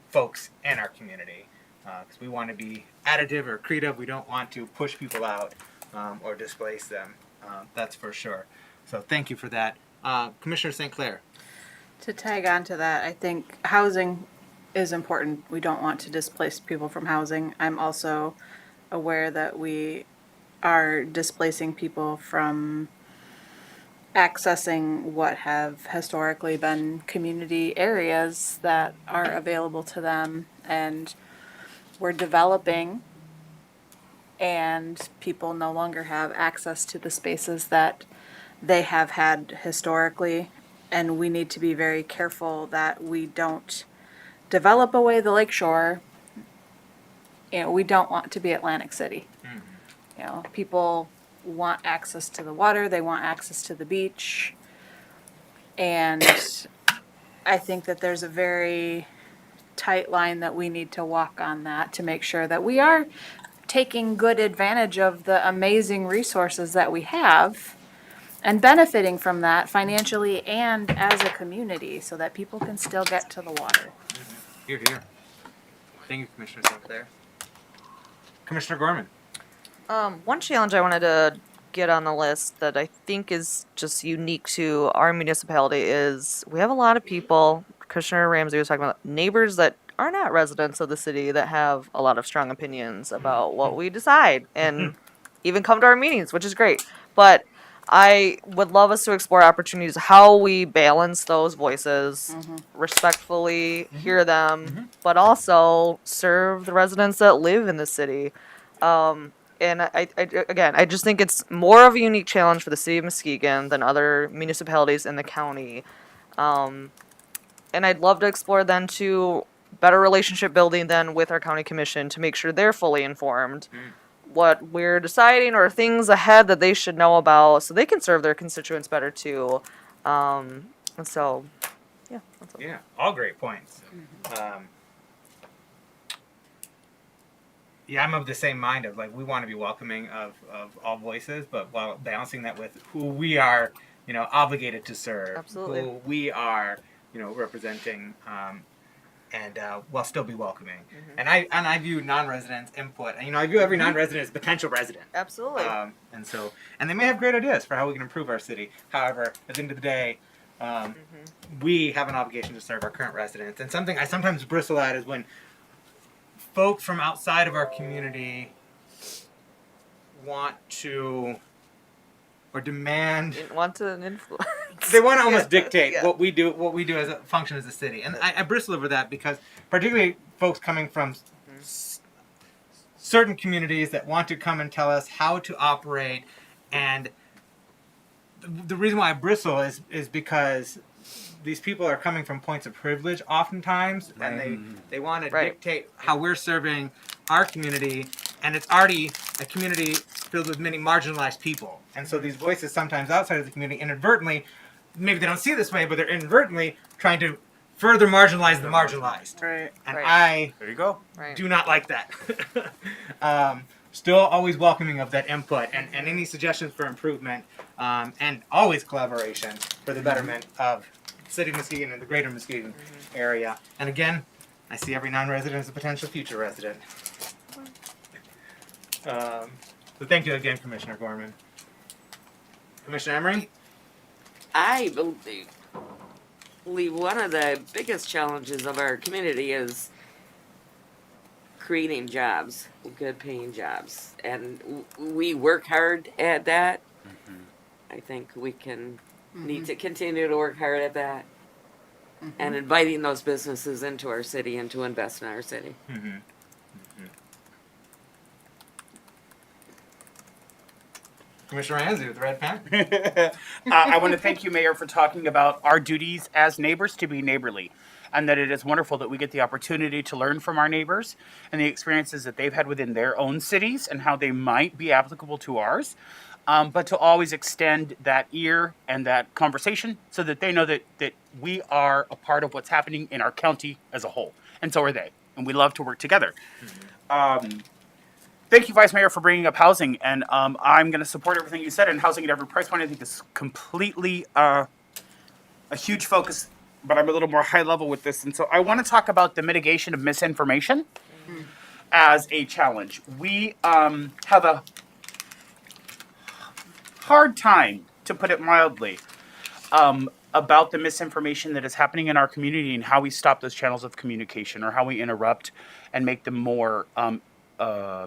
folks in our community. Because we want to be additive or accretive. We don't want to push people out or displace them. That's for sure. So thank you for that. Commissioner St. Clair.
To tag on to that, I think housing is important. We don't want to displace people from housing. I'm also aware that we are displacing people from accessing what have historically been community areas that are available to them, and we're developing and people no longer have access to the spaces that they have had historically, and we need to be very careful that we don't develop away the lakeshore. We don't want to be Atlantic City. People want access to the water, they want access to the beach, and I think that there's a very tight line that we need to walk on that to make sure that we are taking good advantage of the amazing resources that we have and benefiting from that financially and as a community so that people can still get to the water.
Here. Thank you, Commissioner St. Clair. Commissioner Gorman.
One challenge I wanted to get on the list that I think is just unique to our municipality is we have a lot of people, Commissioner Ramsey was talking about, neighbors that are not residents of the city that have a lot of strong opinions about what we decide and even come to our meetings, which is great. But I would love us to explore opportunities, how we balance those voices, respectfully hear them, but also serve the residents that live in the city. And I just think it's more of a unique challenge for the city of Muskegon than other municipalities in the county. And I'd love to explore then to better relationship building then with our county commission to make sure they're fully informed what we're deciding or things ahead that they should know about so they can serve their constituents better too. And so, yeah. That's all.
Yeah, all great points. Yeah, I'm of the same mind of we want to be welcoming of all voices, but while balancing that with who we are, obligated to serve.
Absolutely.
Who we are, representing and while still be welcoming. And I view non-residents input, and I view every non-resident as a potential resident.
Absolutely.
And they may have great ideas for how we can improve our city. However, at the end of the day, we have an obligation to serve our current residents. And something I sometimes bristle at is when folks from outside of our community want to or demand
Didn't want to influence.
they want to almost
Yeah,
dictate
yeah.
what we do as a function as a city. And I bristle over that because particularly folks coming from certain communities that want to come and tell us how to operate, and the reason why I bristle is because these people are coming from points of privilege oftentimes, and they want to dictate how we're serving our community, and it's already a community filled with many marginalized people. And so these voices sometimes outside of the community inadvertently, maybe they don't see it this way, but they're inadvertently trying to further marginalize the marginalized.
Right.
And
Right.
There you go.
Right.
do not like that. Still always welcoming of that input and any suggestions for improvement, and always collaboration for the betterment of the city of Muskegon and the greater Muskegon area. And again, I see every non-resident as a potential future resident. So thank you again, Commissioner Gorman. Commissioner Emery?
I believe one of the biggest challenges of our community is creating jobs, good paying jobs. And we work hard at that. I think we can need to continue to work hard at that. And inviting those businesses into our city and to invest in our city.
Commissioner Ramsey with the red pen.
I want to thank you, Mayor, for talking about our duties as neighbors to be neighborly, and that it is wonderful that we get the opportunity to learn from our neighbors and the experiences that they've had within their own cities and how they might be applicable to ours. But to always extend that ear and that conversation so that they know that we are a part of what's happening in our county as a whole. And so are they. And we love to work together. Thank you, Vice Mayor, for bringing up housing. And I'm going to support everything you said. And housing at every price point, I think, is completely a huge focus. But I'm a little more high level with this. And so I want to talk about the mitigation of misinformation as a challenge. We have a hard time, to put it mildly, about the misinformation that is happening in our community and how we stop those channels of communication or how we interrupt and make them more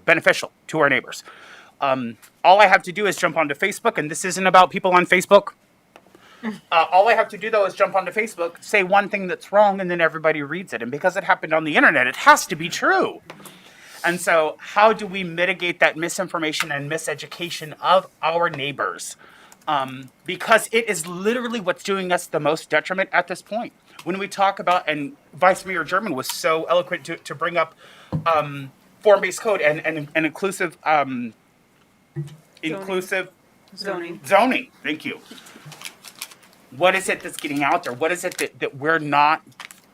beneficial to our neighbors. All I have to do is jump onto Facebook, and this isn't about people on Facebook. All I have to do, though, is jump onto Facebook, say one thing that's wrong, and then everybody reads it. And because it happened on the internet, it has to be true. And so how do we mitigate that misinformation and miseducation of our neighbors? Because it is literally what's doing us the most detriment at this point. When we talk about, and Vice Mayor German was so eloquent to bring up form-based code and inclusive
Zoning.
zoning. Thank you. What is it that's getting out there? What is it that we're not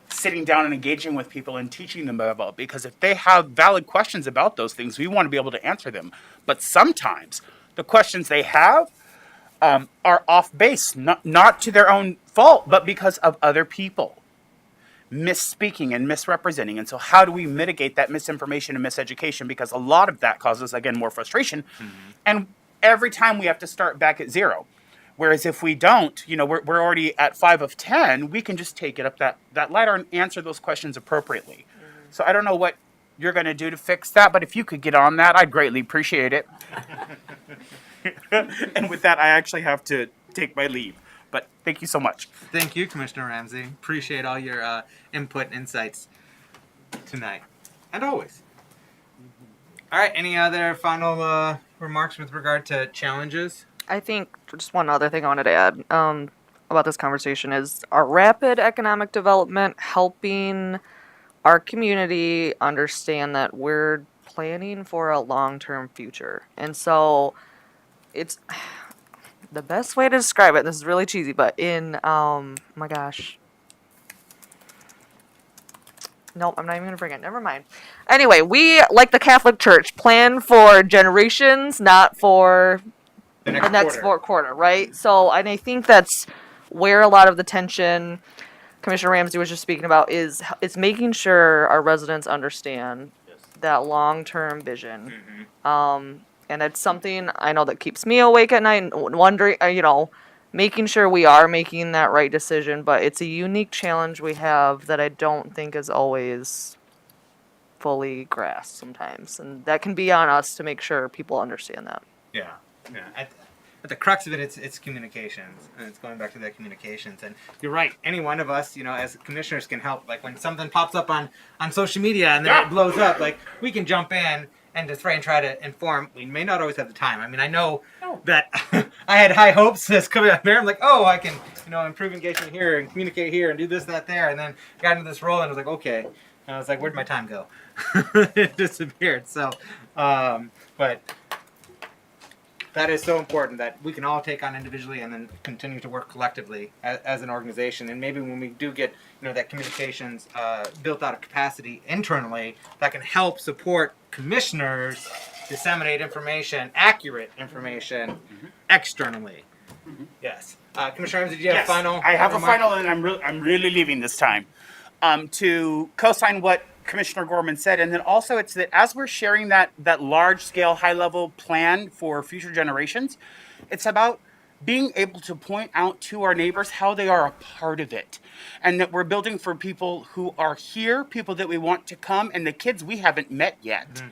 sitting down and engaging with people and teaching them about? Because if they have valid questions about those things, we want to be able to answer them. But sometimes the questions they have are off base, not to their own fault, but because of other people misspeaking and misrepresenting. And so how do we mitigate that misinformation and miseducation? Because a lot of that causes, again, more frustration. And every time we have to start back at zero. Whereas if we don't, we're already at 5 of 10, we can just take it up that ladder and answer those questions appropriately. So I don't know what you're going to do to fix that, but if you could get on that, I'd greatly appreciate it. And with that, I actually have to take my leave. But thank you so much.
Thank you, Commissioner Ramsey. Appreciate all your input and insights tonight, and always. All right, any other final remarks with regard to challenges?
I think just one other thing I wanted to add about this conversation is our rapid economic development helping our community understand that we're planning for a long-term future. And so it's the best way to describe it, this is really cheesy, but in, oh my gosh. Nope, I'm not even going to bring it. Never mind. Anyway, we, like the Catholic Church, plan for generations, not for the next quarter, right? So, and I think that's where a lot of the tension Commissioner Ramsey was just speaking about is it's making sure our residents understand that long-term vision. And it's something I know that keeps me awake at night, and wondering, making sure we are making that right decision. But it's a unique challenge we have that I don't think is always fully grasped sometimes, and that can be on us to make sure people understand that.
Yeah, yeah. At the crux of it, it's communications, and it's going back to that communications. And you're right. Any one of us, as commissioners, can help. Like when something pops up on social media and then it blows up, like we can jump in and just try to inform. We may not always have the time. I mean, I know that I had high hopes as coming up there. I'm like, oh, I can, improve engagement here and communicate here and do this, that, there. And then got into this role and I was like, okay. And I was like, where'd my time go? It disappeared. So, but that is so important that we can all take on individually and then continue to work collectively as an organization. And maybe when we do get, that communications built out of capacity internally, that can help support commissioners disseminate information, accurate information, externally. Yes. Commissioner Ramsey, did you have a final?
I have a
remark?
final, and I'm really leaving this time to co-sign what Commissioner Gorman said, and then also it's that as we're sharing that large-scale, high-level plan for future generations, it's about being able to point out to our neighbors how they are a part of it, and that we're building for people who are here, people that we want to come, and the kids we haven't met yet.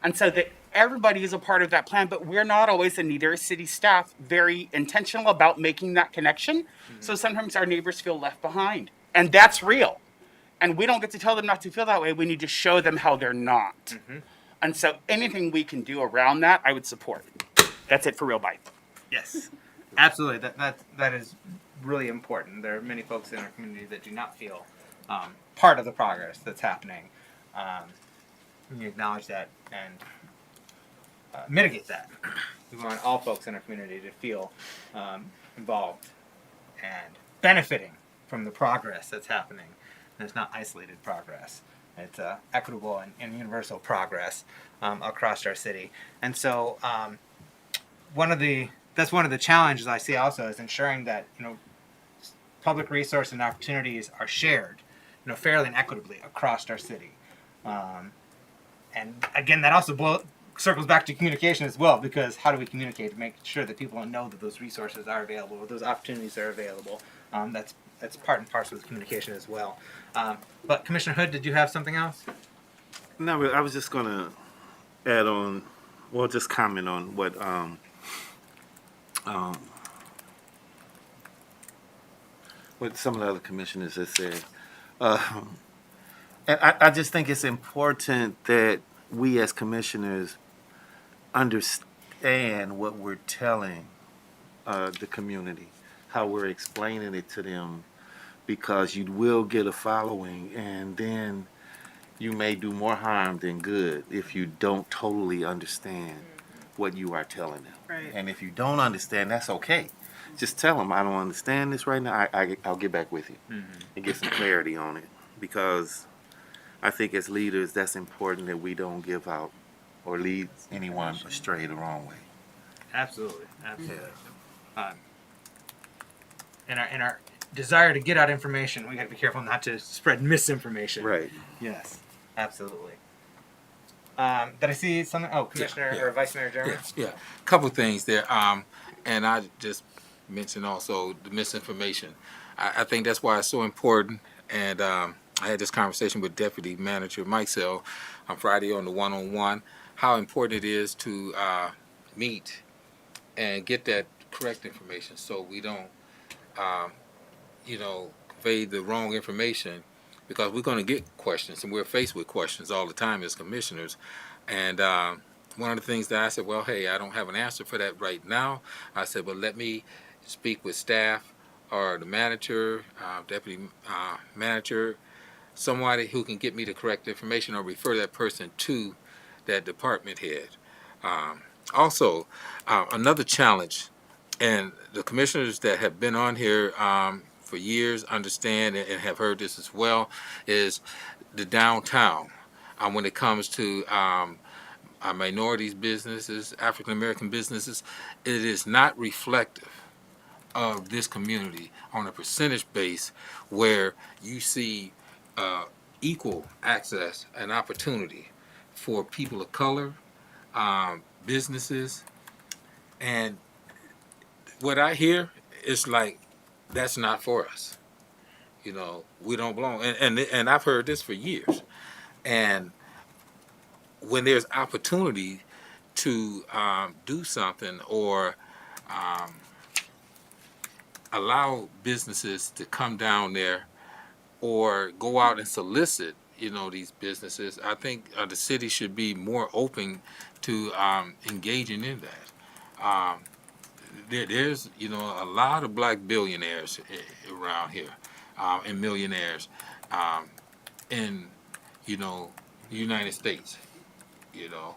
And so that everybody is a part of that plan, but we're not always, in Adair City staff, very intentional about making that connection. So sometimes our neighbors feel left behind, and that's real. And we don't get to tell them not to feel that way. We need to show them how they're not. And so anything we can do around that, I would support. That's it for Real Bite.
Yes, absolutely. That is really important. There are many folks in our community that do not feel part of the progress that's happening. We acknowledge that and mitigate that. We want all folks in our community to feel involved and benefiting from the progress that's happening. And it's not isolated progress. It's equitable and universal progress across our city. And so that's one of the challenges I see also is ensuring that public resources and opportunities are shared fairly and equitably across our city. And again, that also circles back to communication as well, because how do we communicate to make sure that people know that those resources are available, or those opportunities are available? That's part and parcel with communication as well. But Commissioner Hood, did you have something else?
No, I was just going to add on, well, just comment on what some of the other commissioners have said. And I just think it's important that we as commissioners understand what we're telling the community, how we're explaining it to them, because you will get a following, and then you may do more harm than good if you don't totally understand what you are telling them.
Right.
And if you don't understand, that's okay. Just tell them, I don't understand this right now. I'll get back with you and get some clarity on it, because I think as leaders, that's important that we don't give out or lead anyone astray the wrong way.
Absolutely. In our desire to get out information, we got to be careful not to spread misinformation.
Right.
Yes, absolutely. Did I see something? Oh, Commissioner or Vice Mayor Jeremy?
Yeah. Couple things there. And I just mentioned also the misinformation. I think that's why it's so important. And I had this conversation with Deputy Manager Mike Sell on Friday on the one-on-one, how important it is to meet and get that correct information so we don't, convey the wrong information, because we're going to get questions, and we're faced with questions all the time as commissioners. And one of the things that I said, well, hey, I don't have an answer for that right now. I said, but let me speak with staff or the manager, deputy manager, somebody who can get me the correct information or refer that person to that department head. Also, another challenge, and the commissioners that have been on here for years understand and have heard this as well, is the downtown. When it comes to minorities businesses, African American businesses, it is not reflective of this community on a percentage base where you see equal access and opportunity for people of color, businesses, and what I hear is like that's not for us. You know, we don't belong, and I've heard this for years. And when there's opportunity to do something or allow businesses to come down there or go out and solicit, you know, these businesses, I think the city should be more open to engaging in that. There's, you know, a lot of black billionaires around here and millionaires in, you know, the United States, you know,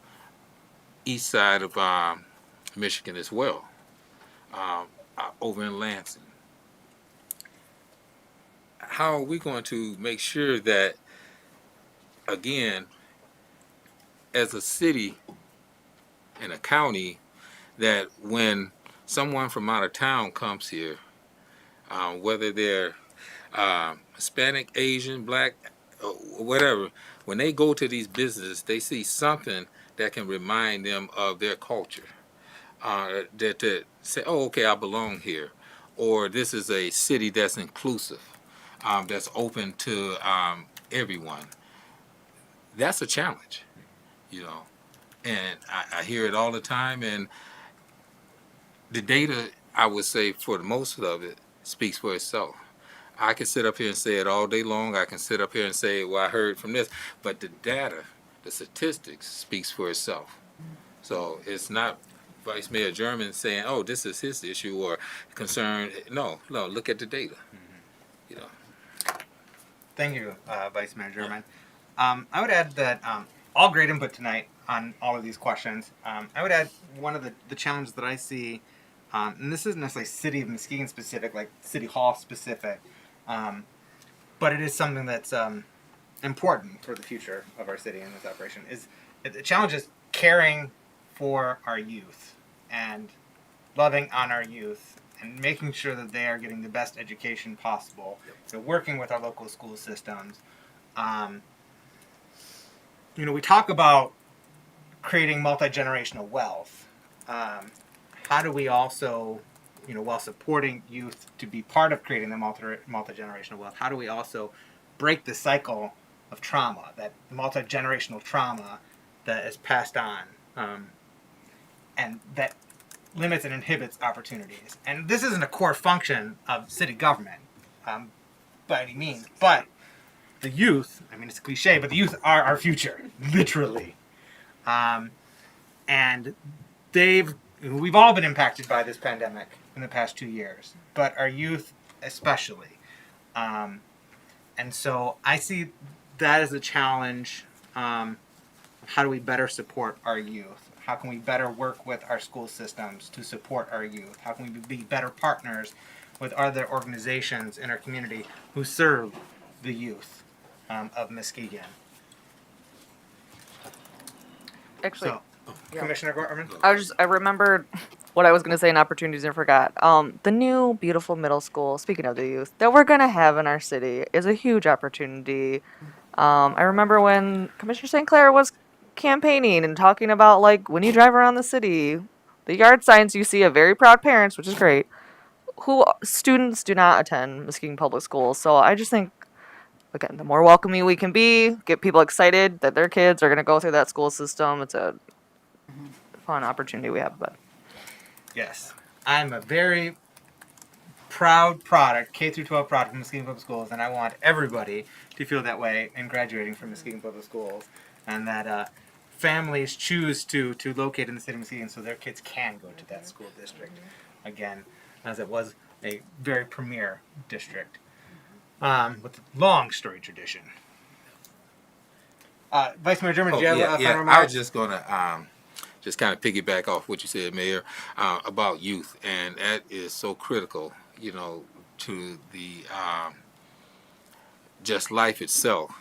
east side of Michigan as well, over in Lansing. How are we going to make sure that, again, as a city and a county, that when someone from out of town comes here, whether they're Hispanic, Asian, black, whatever, when they go to these businesses, they see something that can remind them of their culture. That say, oh, okay, I belong here. Or this is a city that's inclusive, that's open to everyone. That's a challenge, you know. And I hear it all the time. And the data, I would say, for the most of it, speaks for itself. I can sit up here and say it all day long. I can sit up here and say, well, I heard from this. But the data, the statistics speaks for itself. So it's not Vice Mayor German saying, oh, this is his issue or concern. No, look at the data. You know.
Thank you, Vice Mayor German. I would add that all great input tonight on all of these questions. I would add one of the challenges that I see, and this isn't necessarily City of Muskegon specific, like City Hall specific, but it is something that's important for the future of our city and this operation. The challenge is caring for our youth and loving on our youth and making sure that they are getting the best education possible. So working with our local school systems. You know, we talk about creating multi-generational wealth. How do we also, you know, while supporting youth to be part of creating the multi-generational wealth, how do we also break the cycle of trauma, that multi-generational trauma that is passed on, and that limits and inhibits opportunities? And this isn't a core function of city government by any means, but the youth, I mean, it's a cliche, but the youth are our future, literally. And we've all been impacted by this pandemic in the past 2 years, but our youth especially. And so I see that as a challenge. How do we better support our youth? How can we better work with our school systems to support our youth? How can we be better partners with other organizations in our community who serve the youth of Muskegon?
Actually,
So, Commissioner Gorman?
I remembered what I was going to say in opportunities and forgot. The new beautiful middle school, speaking of the youth, that we're going to have in our city is a huge opportunity. I remember when Commissioner St. Clair was campaigning and talking about, like, when you drive around the city, the yard signs you see of very proud parents, which is great, who students do not attend Muskegon Public Schools. So I just think, again, the more welcoming we can be, get people excited that their kids are going to go through that school system. It's a fun opportunity we have. But
Yes. I'm a very proud product, K through 12 product from Muskegon Public Schools, and I want everybody to feel that way in graduating from Muskegon Public Schools, and that families choose to locate in the city of Muskegon so their kids can go to that school district. Again, as it was a very premier district with a long storied tradition. Vice Mayor German, do you have a final remarks?
I was just going to just kind of piggyback off what you said, Mayor, about youth, and that is so critical, you know, to the just life itself.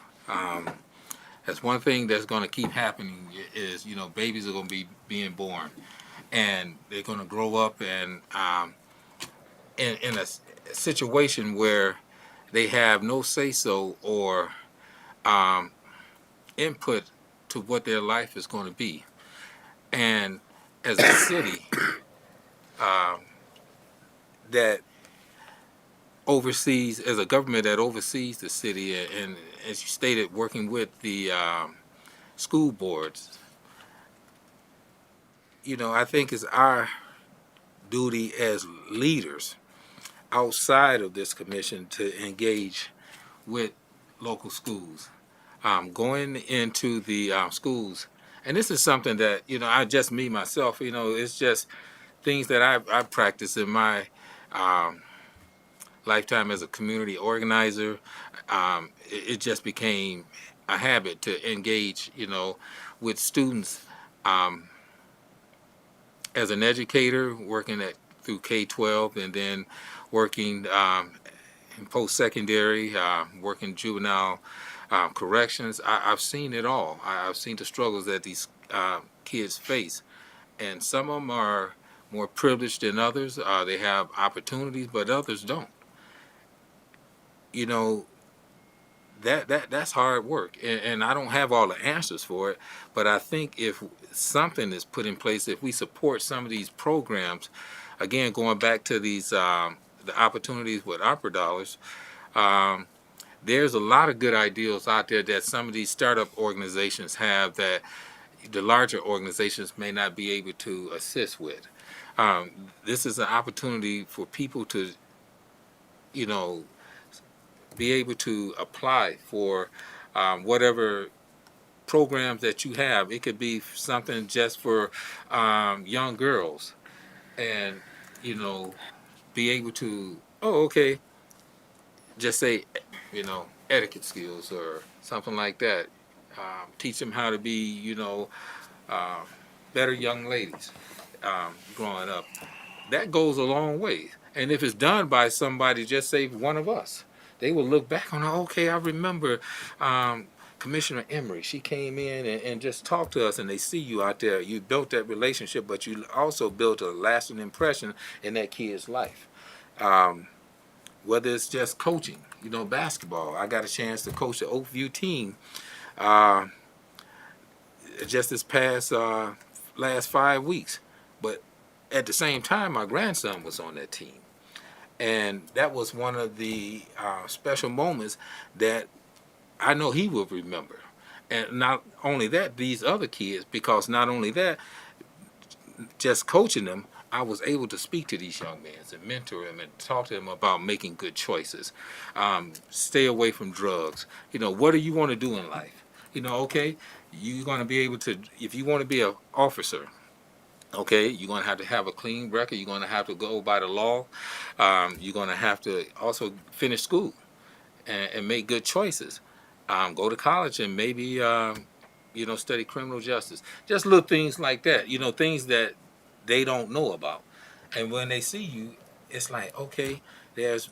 That's one thing that's going to keep happening is, you know, babies are going to be being born, and they're going to grow up, and in a situation where they have no say so or input to what their life is going to be. And as a city that oversees, as a government that oversees the city, and as you stated, working with the school boards, I think it's our duty as leaders outside of this commission to engage with local schools, going into the schools. And this is something that, I just me myself, it's just things that I practice in my lifetime as a community organizer. It just became a habit to engage, with students as an educator, working through K-12, and then working in post-secondary, working juvenile corrections. I've seen it all. I've seen the struggles that these kids face, and some of them are more privileged than others. They have opportunities, but others don't. That's hard work, and I don't have all the answers for it, but I think if something is put in place, if we support some of these programs, again, going back to these the opportunities with opera dollars, there's a lot of good ideas out there that some of these startup organizations have that the larger organizations may not be able to assist with. This is an opportunity for people to, be able to apply for whatever programs that you have. It could be something just for young girls, and be able to, okay, just say, etiquette skills or something like that. Teach them how to be, better young ladies growing up. That goes a long way. And if it's done by somebody, just say one of us, they will look back on, okay, I remember Commissioner Emery. She came in and just talked to us, and they see you out there. You built that relationship, but you also built a lasting impression in that kid's life. Whether it's just coaching, basketball. I got a chance to coach the Oakview team just this past last 5 weeks. But at the same time, my grandson was on that team. And that was one of the special moments that I know he will remember. And not only that, these other kids, because not only that, just coaching them, I was able to speak to these young men and mentor them and talk to them about making good choices. Stay away from drugs. What do you want to do in life? Okay, you're going to be able to, if you want to be an officer, okay, you're going to have a clean record. You're going to have to go by the law. You're going to have to also finish school and make good choices. Go to college and maybe, study criminal justice. Just little things like that, things that they don't know about. And when they see you, it's like, okay, there's,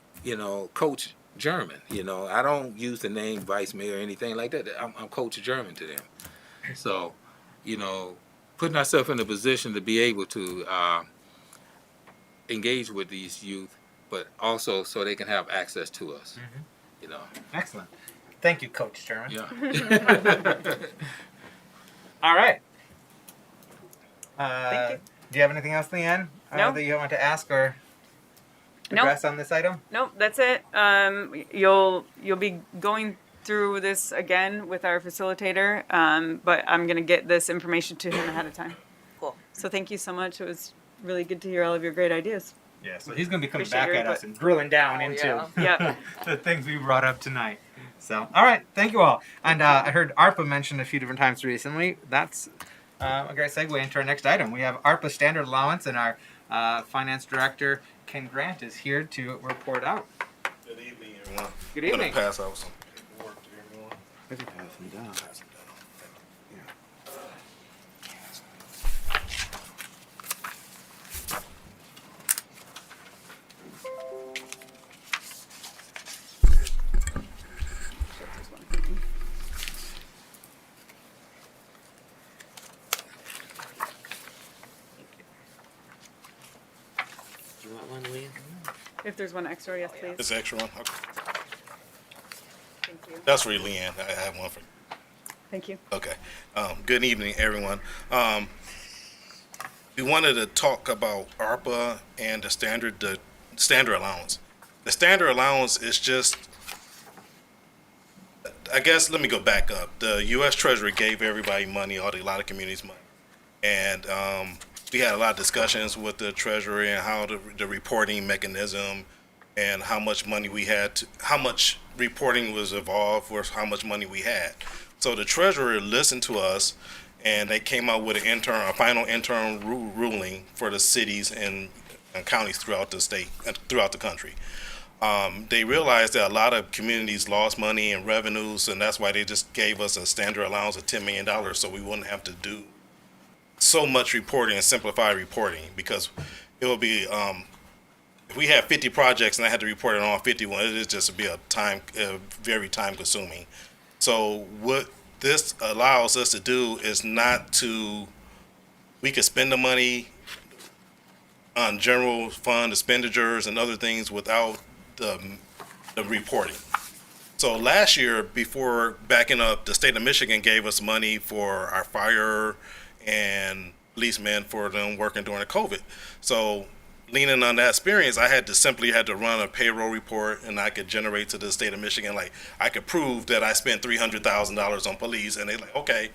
Coach German. I don't use the name Vice Mayor or anything like that. I'm Coach German to them. So, putting ourselves in a position to be able to engage with these youth, but also so they can have access to us.
Excellent. Thank you, Coach Sherman.
Yeah.
All right.
Thank you.
Do you have anything else, Leanne,
No.
that you want to ask or
Nope.
address on this item?
Nope, that's it. You'll be going through this again with our facilitator, but I'm gonna get this information to him ahead of time.
Cool.
So thank you so much. It was really good to hear all of your great ideas.
Yeah, so he's going to be coming
Appreciate
back
your
at us
input.
and drilling down
Oh,
into
yeah.
the things we brought up tonight. So, all right, thank you all. And I heard ARPA mentioned a few different times recently. That's a great segue into our next item. We have ARPA standard allowance, and our finance director, Ken Grant, is here to report out.
Good evening, everyone.
Good
I'm
evening.
gonna pass out some paperwork to everyone.
Pass them down.
Pass them down.
You want one, Leah?
If there's one extra, yes, please.
This extra one? Okay.
Thank you.
That's for Leanne. I have one for.
Thank you.
Okay. Good evening, everyone. We wanted to talk about ARPA and the standard allowance. The standard allowance is just, I guess, let me go back up. The U.S. Treasury gave everybody money, a lot of communities money. And we had a lot of discussions with the Treasury and how the reporting mechanism and how much money we had, how much reporting was involved versus how much money we had. So the Treasurer listened to us, and they came out with a final interim ruling for the cities and counties throughout the state, throughout the country. They realized that a lot of communities lost money and revenues, and that's why they just gave us a standard allowance of $10 million, so we wouldn't have to do so much reporting and simplified reporting, because it will be if we had 50 projects and I had to report it on 51, it would just be very time consuming. So what this allows us to do is we could spend the money on general fund expenditures and other things without the reporting. So last year, before backing up, the state of Michigan gave us money for our fire and policemen for them working during the COVID. So leaning on that experience, I simply had to run a payroll report, and I could generate to the state of Michigan, like I could prove that I spent $300,000 on police, and they're like, okay,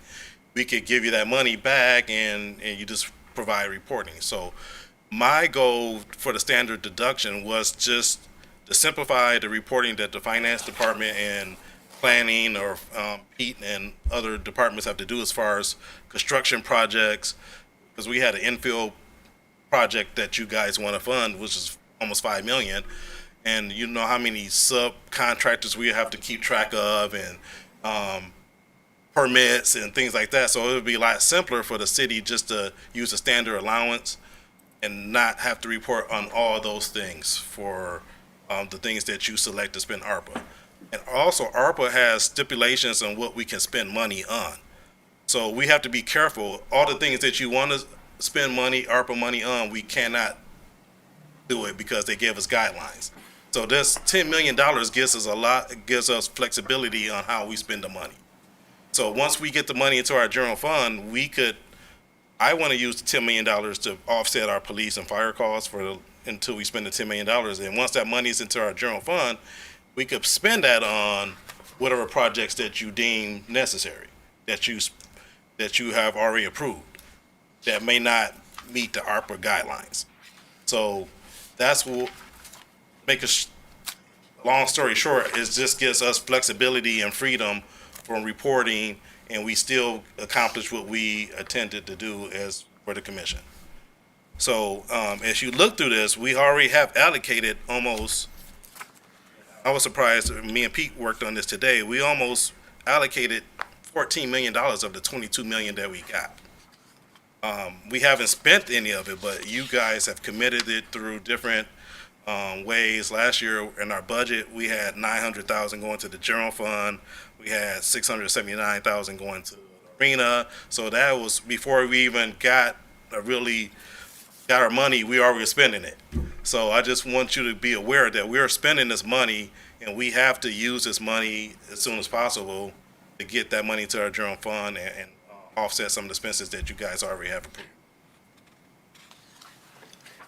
we could give you that money back, and you just provide reporting. So my goal for the standard deduction was just to simplify the reporting that the finance department and planning or Pete and other departments have to do as far as construction projects, because we had an infill project that you guys want to fund, which is almost $5 million, and you know how many subcontractors we have to keep track of, and permits and things like that. So it would be a lot simpler for the city just to use a standard allowance and not have to report on all those things for the things that you select to spend ARPA. And also, ARPA has stipulations on what we can spend money on. So we have to be careful. All the things that you want to spend money, ARPA money on, we cannot do it because they give us guidelines. So this $10 million gives us flexibility on how we spend the money. So once we get the money into our general fund, I want to use the $10 million to offset our police and fire costs until we spend the $10 million. And once that money is into our general fund, we could spend that on whatever projects that you deem necessary, that you have already approved, that may not meet the ARPA guidelines. So that's what long story short, it just gives us flexibility and freedom from reporting, and we still accomplish what we intended to do as for the commission. So as you look through this, we already have allocated almost, I was surprised, me and Pete worked on this today, we almost allocated $14 million of the $22 million that we got. We haven't spent any of it, but you guys have committed it through different ways. Last year in our budget, we had $900,000 going to the general fund. We had $679,000 going to the arena. So that was before we even got our money. We already spending it. So I just want you to be aware that we are spending this money, and we have to use this money as soon as possible to get that money to our general fund and offset some of the expenses that you guys already have approved.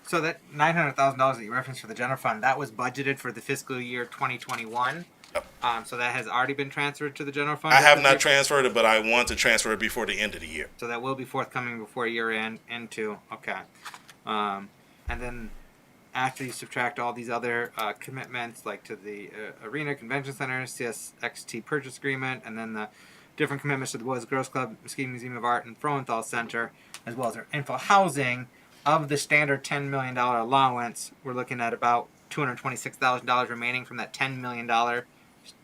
So that $900,000 that you referenced for the general fund, that was budgeted for the fiscal year 2021.
Yep.
So that has already been transferred to the general fund?
I have not transferred it, but I want to transfer it before the end of the year.
So that will be forthcoming before year end into, okay. And then after you subtract all these other commitments, like to the Arena Convention Center, CSXT purchase agreement, and then the different commitments to the Boys and Girls Club, Muskegon Museum of Art, and Frohenthal Center, as well as our info housing, of the standard $10 million allowance, we're looking at about $226,000 remaining from that $10 million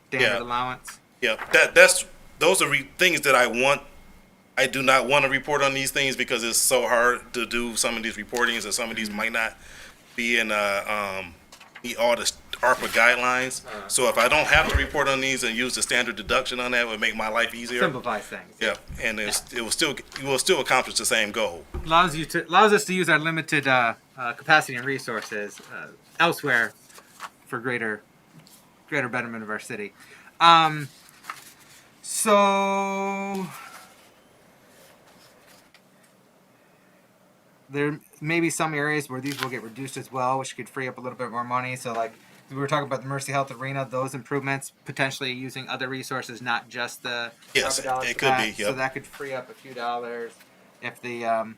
standard allowance.
Yeah, those are things that I want. I do not want to report on these things because it's so hard to do some of these reportings, and some of these might not be in meet all the ARPA guidelines. So if I don't have to report on these and use the standard deduction on that, it would make my life easier.
Simplifies things.
Yeah, and you will still accomplish the same goal.
Allows us to use our limited capacity and resources elsewhere for greater betterment of our city. So there may be some areas where these will get reduced as well, which could free up a little bit more money. So like we were talking about the Mercy Health Arena, those improvements, potentially using other resources, not just the
Yes,
ARPA dollars
it
for
could
that.
be,
So
yep.
that could free up a few dollars. If the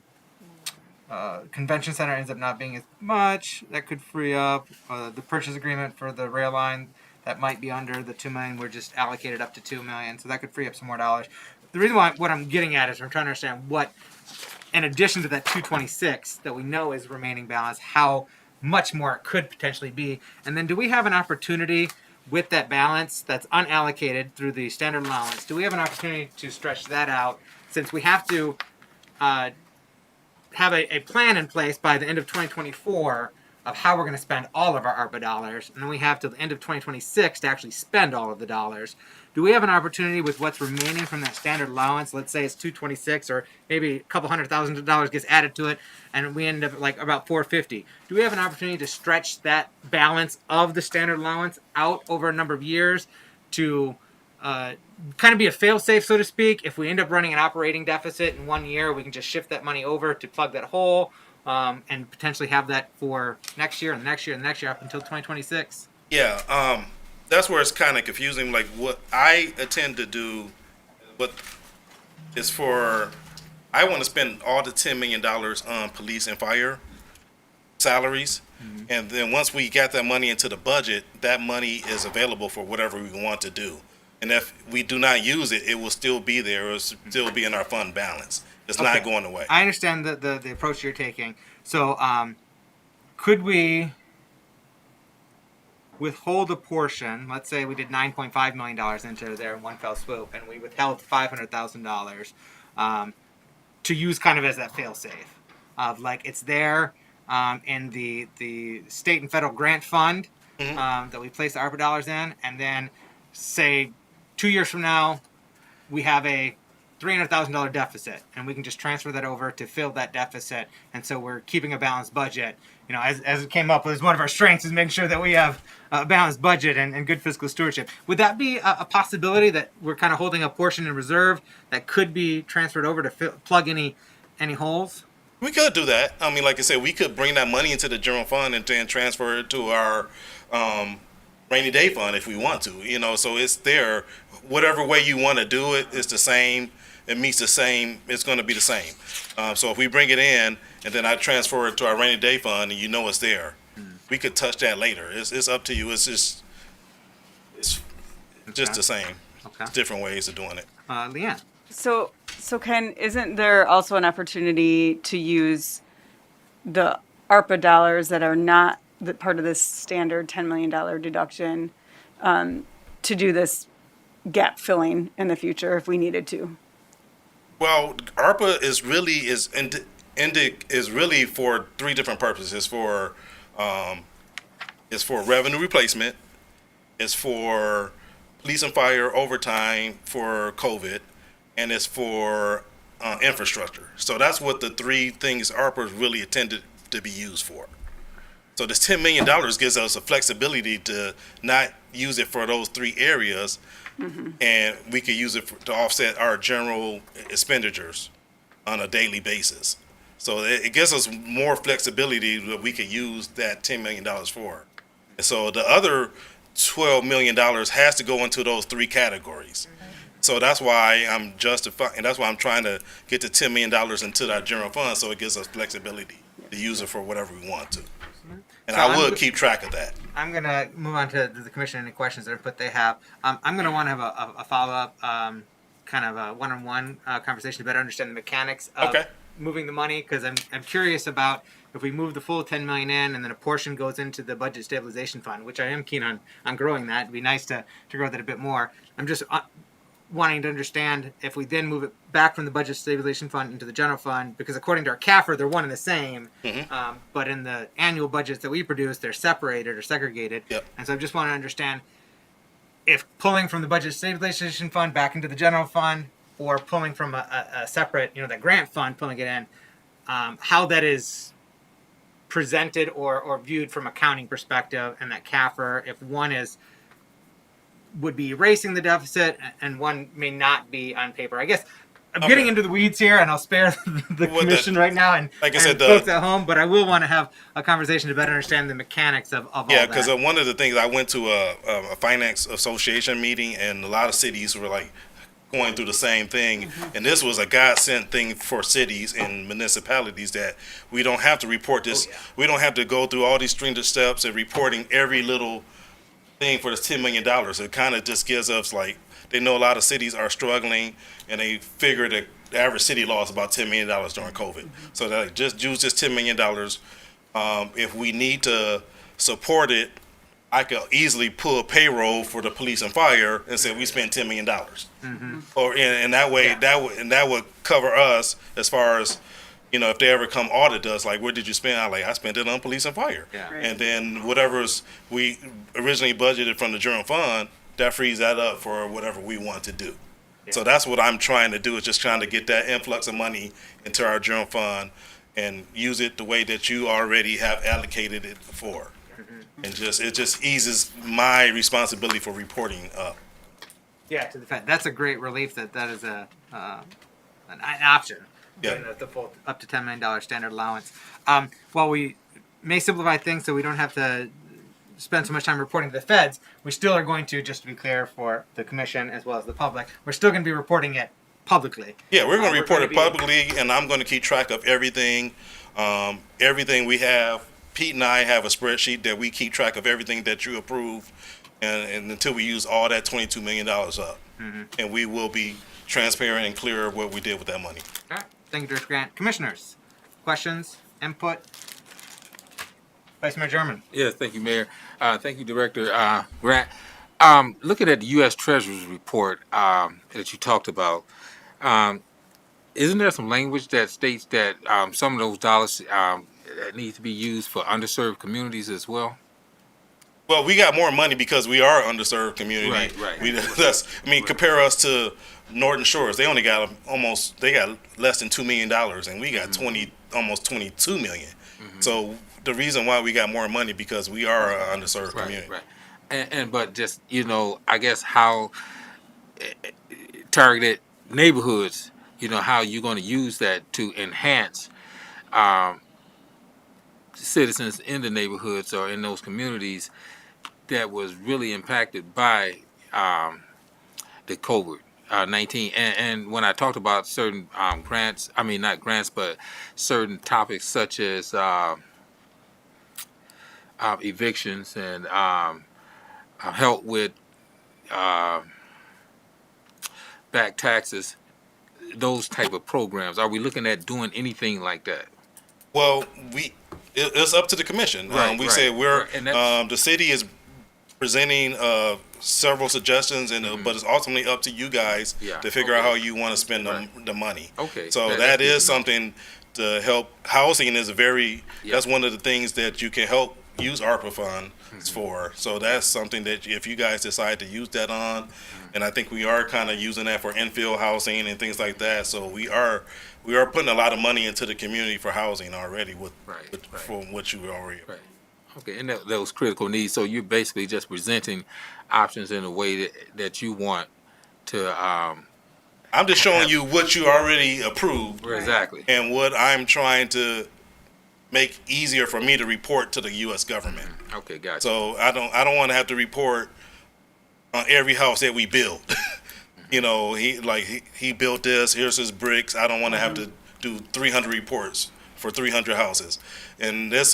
convention center ends up not being as much, that could free up the purchase agreement for the rail line. That might be under the 2 million. We're just allocated up to 2 million, so that could free up some more dollars. The reason why what I'm getting at is I'm trying to understand what, in addition to that 226 that we know is remaining balance, how much more it could potentially be, and then do we have an opportunity with that balance that's unallocated through the standard allowance? Do we have an opportunity to stretch that out, since we have to have a plan in place by the end of 2024 of how we're going to spend all of our ARPA dollars, and then we have till the end of 2026 to actually spend all of the dollars. Do we have an opportunity with what's remaining from that standard allowance? Let's say it's 226, or maybe a couple $100,000 gets added to it, and we end up at like about 450. Do we have an opportunity to stretch that balance of the standard allowance out over a number of years to kind of be a fail-safe, so to speak? If we end up running an operating deficit in 1 year, we can just shift that money over to plug that hole, and potentially have that for next year and the next year and the next year up until 2026.
Yeah, that's where it's kind of confusing. Like what I intend to do, what is for, I want to spend all the $10 million on police and fire salaries. And then once we got that money into the budget, that money is available for whatever we want to do. And if we do not use it, it will still be there. It will still be in our fund balance. It's not
Okay.
going away.
I understand the approach you're taking. So could we withhold a portion? Let's say we did $9.5 million into there in one fell swoop, and we withheld $500,000 to use kind of as that fail-safe. Of like, it's there in the state and federal grant fund that we place the ARPA dollars in, and then say 2 years from now we have a $300,000 deficit, and we can just transfer that over to fill that deficit, and so we're keeping a balanced budget. You know, as it came up, as one of our strengths is making sure that we have a balanced budget and good fiscal stewardship. Would that be a possibility, that we're kind of holding a portion in reserve that could be transferred over to plug any holes?
We could do that. I mean, like I said, we could bring that money into the general fund and then transfer it to our rainy day fund if we want to. You know, so it's there. Whatever way you want to do it, it's the same. It meets the same. It's going to be the same. So if we bring it in and then I transfer it to our rainy day fund, and you know it's there, we could touch that later. It's up to you. It's just the same.
Okay.
It's different ways of doing it.
Leanne.
So Ken, isn't there also an opportunity to use the ARPA dollars that are not part of this standard $10 million deduction to do this gap filling in the future if we needed to?
Well, ARPA is really for three different purposes. It's for revenue replacement. It's for police and fire overtime for COVID, and it's for infrastructure. So that's what the three things ARPA is really intended to be used for. So this $10 million gives us a flexibility to not use it for those three areas, and we could use it to offset our general expenditures on a daily basis. So it gives us more flexibility that we could use that $10 million for. And so the other $12 million has to go into those three categories. So that's why I'm justifying, and that's why I'm trying to get the $10 million into our general fund, so it gives us flexibility to use it for whatever we want to. And
So
I would keep track of that.
I'm going to move on to the commission, any questions or input they have. I'm going to want to have a follow-up, kind of a one-on-one conversation to better understand the mechanics of moving the money, because I'm curious about if we move the full 10 million in and then a portion goes into the budget stabilization fund, which I am keen on growing that. It'd be nice to grow that a bit more. I'm just wanting to understand if we then move it back from the budget stabilization fund into the general fund, because according to our CAFR, they're one and the same. But in the annual budgets that we produce, they're separated or segregated. And so I just want to understand if pulling from the budget stabilization fund back into the general fund, or pulling from a separate, that grant fund, pulling it in, how that is presented or viewed from a counting perspective, and that CAFR, if one would be erasing the deficit and one may not be on paper. I guess I'm getting into the weeds here, and I'll spare the commission right now and,
like I
and
said,
folks at home, but I will want to have a conversation to better understand the mechanics of all
Yeah,
that.
because one of the things, I went to a finance association meeting, and a lot of cities were like going through the same thing. And this was a God-sent thing for cities and municipalities, that we don't have to report this. We don't have to go through all these stringent steps and reporting every little thing for this $10 million. It kind of just gives us, like, they know a lot of cities are struggling, and they figure that the average city lost about $10 million during COVID. So that just use this $10 million. If we need to support it, I could easily pull payroll for the police and fire and say we spent $10 million. Or in that way, that would cover us as far as, if they ever come audit us, like, where did you spend? I spent it on police and fire.
Yeah.
And then whatever's we originally budgeted from the general fund, that frees that up for whatever we want to do.
Yeah.
So that's what I'm trying to do, is just trying to get that influx of money into our general fund and use it the way that you already have allocated it for. And it just eases my responsibility for reporting up.
Yeah, to the Fed. That's a great relief that is an option.
Yeah.
The full up to $10 million standard allowance. While we may simplify things so we don't have to spend so much time reporting to the feds, we still are going to, just to be clear for the commission as well as the public, we're still going to be reporting it publicly.
Yeah, we're going to report it
gonna
publicly, and I'm going to keep track of everything. Everything we have. Pete and I have a spreadsheet that we keep track of everything that you approve, and until we use all that $22 million up. And we will be transparent and clear of what we did with that money.
All right. Thank you, Director Grant. Commissioners, questions, input? Vice Mayor German.
Yes, thank you, Mayor. Thank you, Director Grant. Looking at the U.S. Treasury's report that you talked about, isn't there some language that states that some of those dollars that need to be used for underserved communities as well?
Well, we got more money because we are underserved community.
Right.
Compare us to Northern Shores. They only got less than $2 million, and we got almost $22 million. So the reason why we got more money, because we are an underserved community.
Right. But just, I guess how targeted neighborhoods, how you're going to use that to enhance citizens in the neighborhoods or in those communities that was really impacted by the COVID-19. And when I talked about certain grants, I mean, not grants, but certain topics such as evictions and help with back taxes, those type of programs, are we looking at doing anything like that?
Well, it's up to the commission. Say the city is presenting several suggestions, but it's ultimately up to you guys to figure out how you want to spend the money.
Okay.
So that is something to help. Housing is that's one of the things that you can help use ARPA funds for. So that's something that if you guys decide to use that on, and I think we are kind of using that for infill housing and things like that. So we are putting a lot of money into the community for housing already from what you already.
Right. Okay, and those critical needs. So you're basically just presenting options in a way that you want to.
I'm just showing you what you already approved.
Exactly.
And what I'm trying to make easier for me to report to the U.S. government.
Okay, gotcha.
So I don't want to have to report on every house that we build. He built this. Here's his bricks. I don't want to have to do 300 reports for 300 houses. And this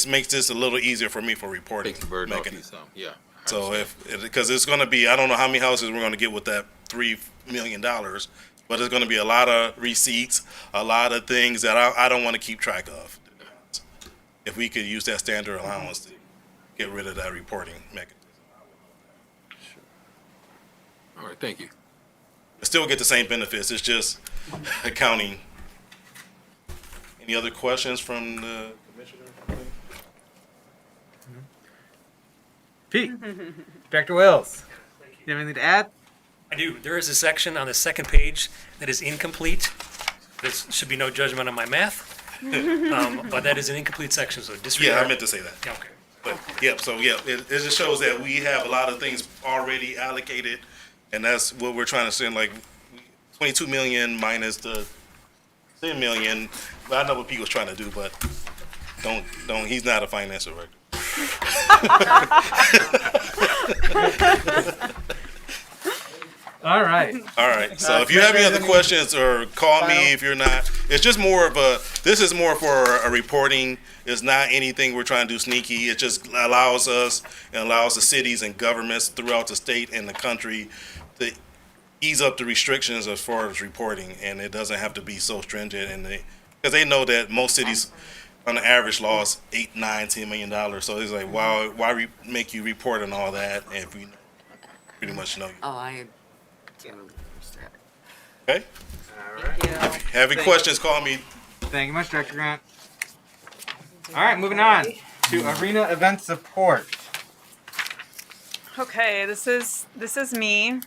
makes this a little easier for me for reporting.
Takes the burden off you some. Yeah.
So because it's going to be, I don't know how many houses we're going to get with that $3 million, but it's going to be a lot of receipts, a lot of things that I don't want to keep track of. If we could use that standard allowance to get rid of that reporting mechanism.
All right, thank you.
Still get the same benefits. It's just accounting. Any other questions from the commissioner?
Pete. Director Wills. You have anything to add?
I do. There is a section on the second page that is incomplete. There should be no judgment on my math. But that is an incomplete section, so disregard.
Yeah, I meant to say that.
Yeah, okay.
But it just shows that we have a lot of things already allocated, and that's what we're trying to send. Like 22 million minus the 10 million. I know what Pete was trying to do, but don't. He's not a financial director.
All right.
All right. So if you have any other questions, or call me if you're not. It's just more of a. This is more for a reporting. It's not anything we're trying to do sneaky. It just allows us and allows the cities and governments throughout the state and the country to ease up the restrictions as far as reporting, and it doesn't have to be so stringent. And because they know that most cities, on the average, lost $8, $9, $10 million. So it's like, why make you report on all that if we pretty much know you?
Oh, I totally understand.
Okay.
All right.
Thank you.
Have any questions? Call me.
Thank you much, Director Grant. All right, moving on to arena event support.
Okay, this is me.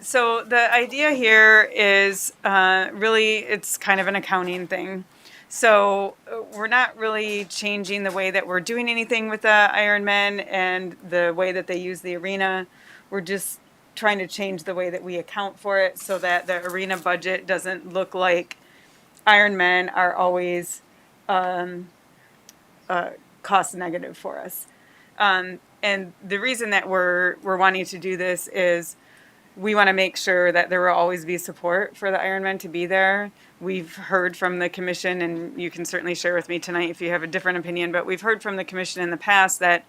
So the idea here is really it's kind of an accounting thing. So we're not really changing the way that we're doing anything with the Ironmen and the way that they use the arena. We're just trying to change the way that we account for it so that the arena budget doesn't look like Ironmen are always cost negative for us. And the reason that we're wanting to do this is we want to make sure that there will always be support for the Ironmen to be there. We've heard from the commission, and you can certainly share with me tonight if you have a different opinion, but we've heard from the commission in the past that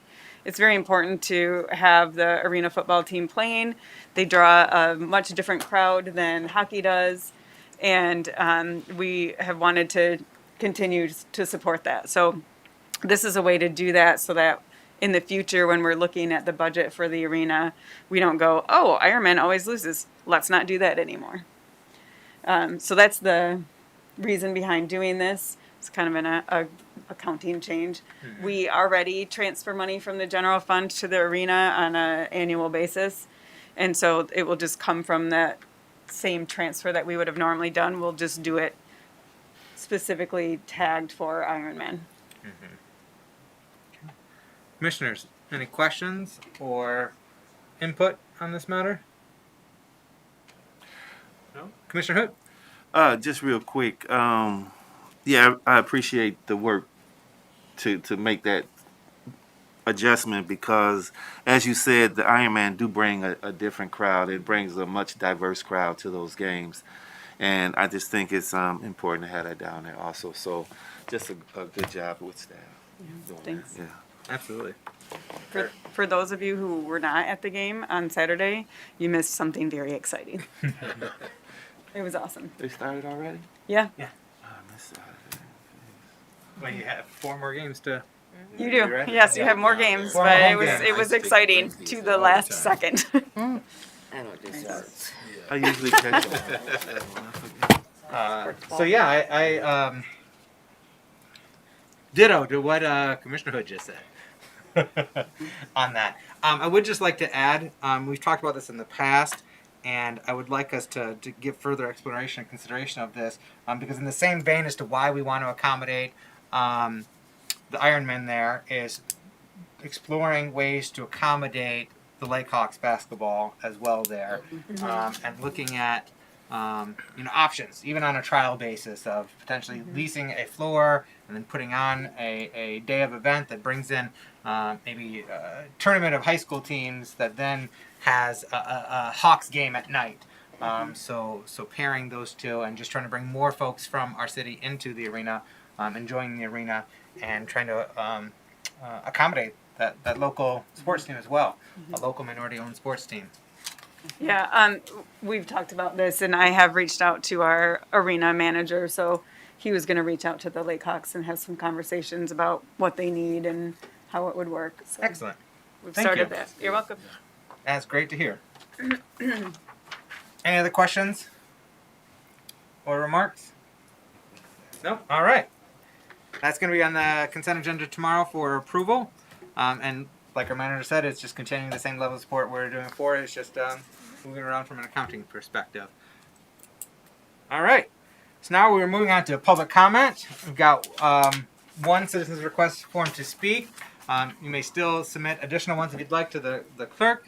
it's very important to have the arena football team playing. They draw a much different crowd than hockey does, and we have wanted to continue to support that. So this is a way to do that so that in the future, when we're looking at the budget for the arena, we don't go, oh, Ironman always loses. Let's not do that anymore. So that's the reason behind doing this. It's kind of an accounting change. Mm-hmm. We already transfer money from the general fund to the arena on an annual basis. And so it will just come from that same transfer that we would have normally done. We'll just do it specifically tagged for Ironman.
Mm-hmm. Commissioners, any questions or input on this matter? No? Commissioner Hood?
Just real quick. Yeah, I appreciate the work to make that adjustment because, as you said, the Ironman do bring a different crowd. It brings a much diverse crowd to those games. And I just think it's important to have that down there also. So just a good job with staff.
Yeah, thanks.
Yeah.
Absolutely.
For those of you who were not at the game on Saturday, you missed something very exciting. It was awesome.
They started already?
Yeah.
Yeah.
Oh, I missed Saturday.
Well, you have 4 more games to.
You do.
Right?
Yes, you have more games,
Four
but
more
it was
games.
it was exciting to the last second.
I don't do sports.
I usually catch them.
So yeah, I ditto to what Commissioner Hood just said on that. I would just like to add, we've talked about this in the past, and I would like us to give further exploration and consideration of this, because in the same vein as to why we want to accommodate the Ironmen there is exploring ways to accommodate the Lakehawks basketball as well there, and looking at options, even on a trial basis of potentially leasing a floor and then putting on a day of event that brings in maybe a tournament of high school teams that then has a Hawks game at night. So pairing those two and just trying to bring more folks from our city into the arena, enjoying the arena, and trying to accommodate that local sports team as well, a local minority-owned sports team.
Yeah, we've talked about this, and I have reached out to our arena manager, so he was going to reach out to the Lakehawks and have some conversations about what they need and how it would work. So
Excellent.
we've
Thank
started
you.
that. You're welcome.
That's great to hear. Any other questions or remarks? No? All right. That's going to be on the consent agenda tomorrow for approval. And like our manager said, it's just continuing the same level of support we're doing before. It's just moving around from an accounting perspective. All right. So now we're moving on to public comment. We've got one citizen's request form to speak. You may still submit additional ones if you'd like to the clerk.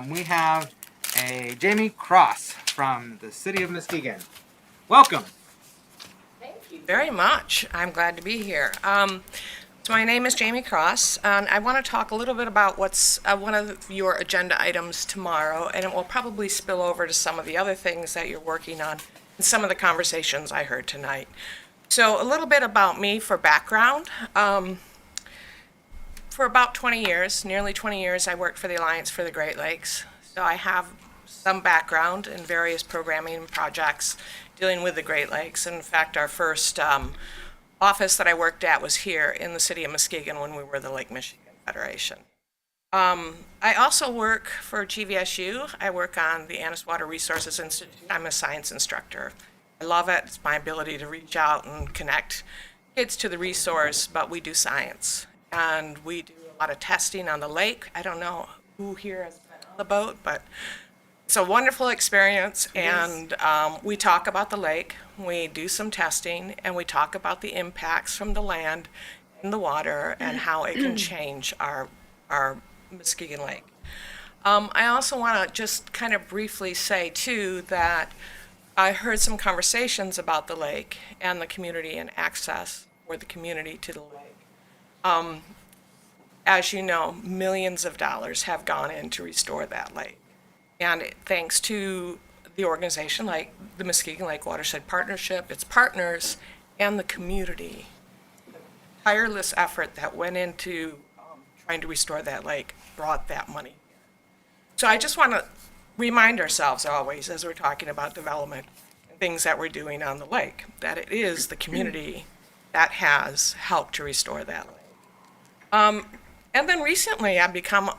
We have a Jamie Cross from the city of Muskegon. Welcome.
Very much. I'm glad to be here. So my name is Jamie Cross, and I want to talk a little bit about what's one of your agenda items tomorrow, and it will probably spill over to some of the other things that you're working on and some of the conversations I heard tonight. So a little bit about me for background. For about 20 years, nearly 20 years, I worked for the Alliance for the Great Lakes. So I have some background in various programming projects dealing with the Great Lakes. In fact, our first office that I worked at was here in the city of Muskegon when we were the Lake Michigan Federation. I also work for GVSU. I work on the Annis Water Resources Institute. I'm a science instructor. I love it. It's my ability to reach out and connect kids to the resource, but we do science. And we do a lot of testing on the lake. I don't know who here has been on the boat, but it's a wonderful experience, and we talk about the lake, we do some testing, and we talk about the impacts from the land and the water and how it can change our Muskegon Lake. I also want to just kind of briefly say, too, that I heard some conversations about the lake and the community and access for the community to the lake. As you know, millions of dollars have gone in to restore that lake. And thanks to the organization like the Muskegon Lake Watershed Partnership, its partners, and the community, tireless effort that went into trying to restore that lake brought that money. So I just want to remind ourselves always, as we're talking about development and things that we're doing on the lake, that it is the community that has helped to restore that lake. And then recently, I've become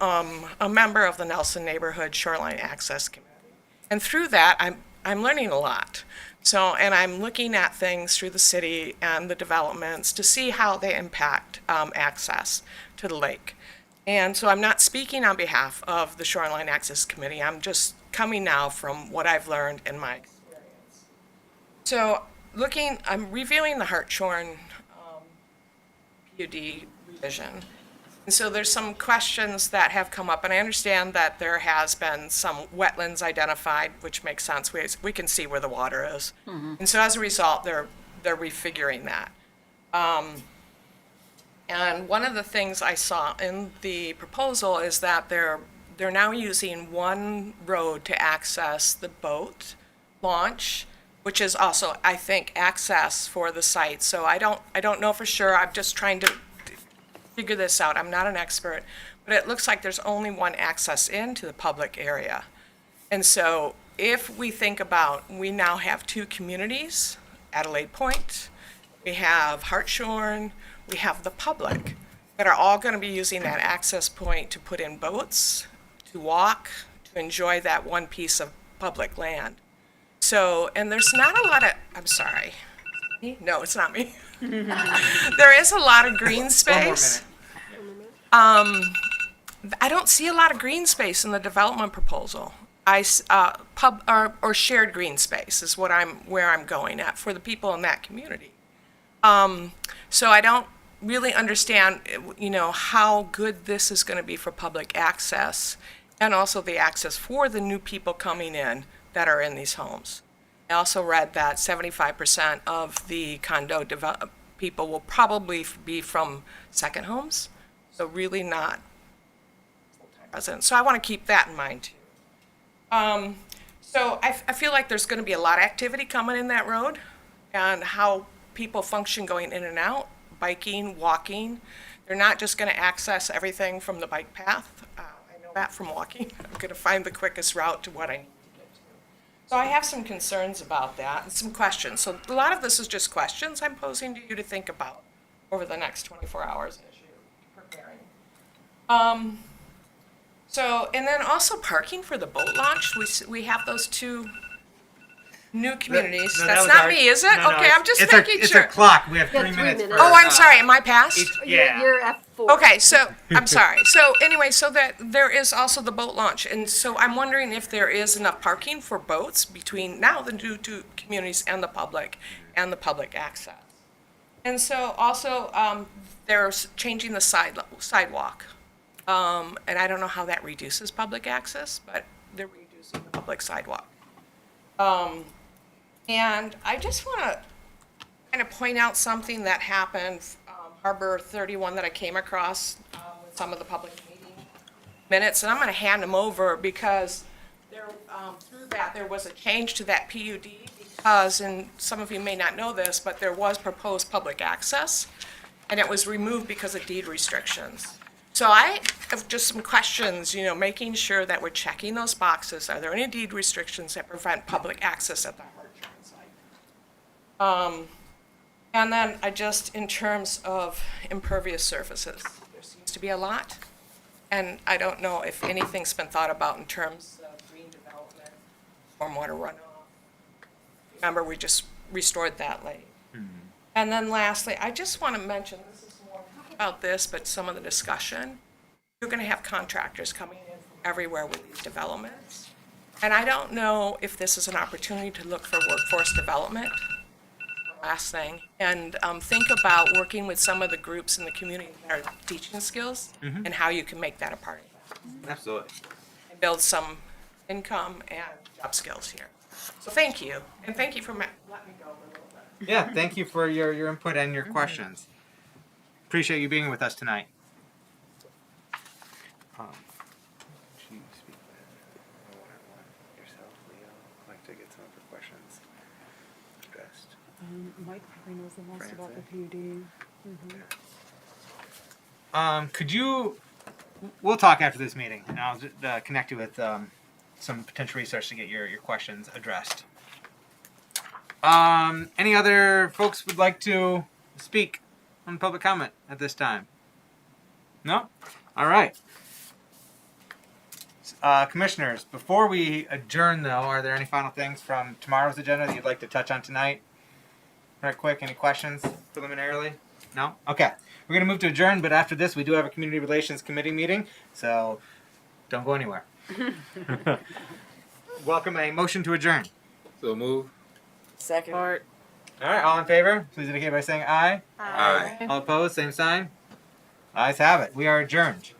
a member of the Nelson Neighborhood Shoreline Access Committee. And through that, I'm learning a lot. So, and I'm looking at things through the city and the developments to see how they impact access to the lake. And so I'm not speaking on behalf of the Shoreline Access Committee. I'm just coming now from what I've learned in my experience. So I'm reviewing the Hartshorn PUD revision. And so there's some questions that have come up, and I understand that there has been some wetlands identified, which makes sense. We can see where the water is. And so as a result, they're refiguring that. And one of the things I saw in the proposal is that they're now using one road to access the boat launch, which is also, I think, access for the site. So I don't know for sure. I'm just trying to figure this out. I'm not an expert, but it looks like there's only one access into the public area. And so if we think about, we now have two communities, Adelaide Point, we have Hartshorn, we have the public, that are all going to be using that access point to put in boats, to walk, to enjoy that one piece of public land. So, and there's not a lot of, I'm sorry. No, it's not me. There is a lot of green space. I don't see a lot of green space in the development proposal. Or shared green space is where I'm going at for the people in that community. So I don't really understand, how good this is going to be for public access, and also the access for the new people coming in that are in these homes. I also read that 75% of the condo people will probably be from second homes, so really not full-time residents. So I want to keep that in mind too. So I feel like there's going to be a lot of activity coming in that road, and how people function going in and out, biking, walking. They're not just going to access everything from the bike path. I know that from walking. I'm going to find the quickest route to what I need. So I have some concerns about that and some questions. So a lot of this is just questions I'm posing to you to think about over the next 24 hours as you're preparing. So, and then also parking for the boat launch. We have those two new communities.
No, that
That's
was
not
our-
me, is it?
no, no,
Okay, I'm just
it's
making
it's
sure.
a clock. We have
Yeah,
3
3
minutes.
minutes.
for,
Oh, I'm sorry. Am I past?
Yeah.
You're F4.
Okay, so I'm sorry. So anyway, so that there is also the boat launch, and so I'm wondering if there is enough parking for boats between now the new two communities and the public access. And so also there's changing the sidewalk, and I don't know how that reduces public access, but they're reducing the public sidewalk. And I just want to kind of point out something that happened, Harbor 31, that I came across with some of the public meeting minutes, and I'm going to hand them over because there, through that, there was a change to that PUD because, and some of you may not know this, but there was proposed public access, and it was removed because of deed restrictions. So I have just some questions, making sure that we're checking those boxes. Are there any deed restrictions that prevent public access at the Hartshorn site? And then in terms of impervious surfaces, there seems to be a lot. And I don't know if anything's been thought about in terms of green development, stormwater runoff. Remember, we just restored that lake. And then lastly, I just want to mention, this is more about this, but some of the discussion. You're going to have contractors coming in from everywhere with these developments. And I don't know if this is an opportunity to look for workforce development. Last thing, and think about working with some of the groups in the community that are teaching skills and how you can make that a part of that.
Absolutely.
And build some income and job skills here. So thank you, and thank you for letting me go over a little bit.
Yeah, thank you for your input and your questions. Appreciate you being with us tonight. Should you speak yourself, Leo? I'd like to get some of the questions addressed.
Mike probably knows the most about the PUD.
Could you? We'll talk after this meeting, and I'll connect you with some potential research to get your questions addressed. Any other folks would like to speak on public comment at this time? No? All right. Commissioners, before we adjourn, though, are there any final things from tomorrow's agenda that you'd like to touch on tonight? Right quick, any questions preliminarily? No? Okay. We're going to move to adjourn, but after this, we do have a Community Relations Committee meeting, so don't go anywhere. Welcome a motion to adjourn.
So move.
Second.
All right, all in favor, please indicate by saying aye.
Aye.
All opposed, same sign. Ayes have it. We are adjourned.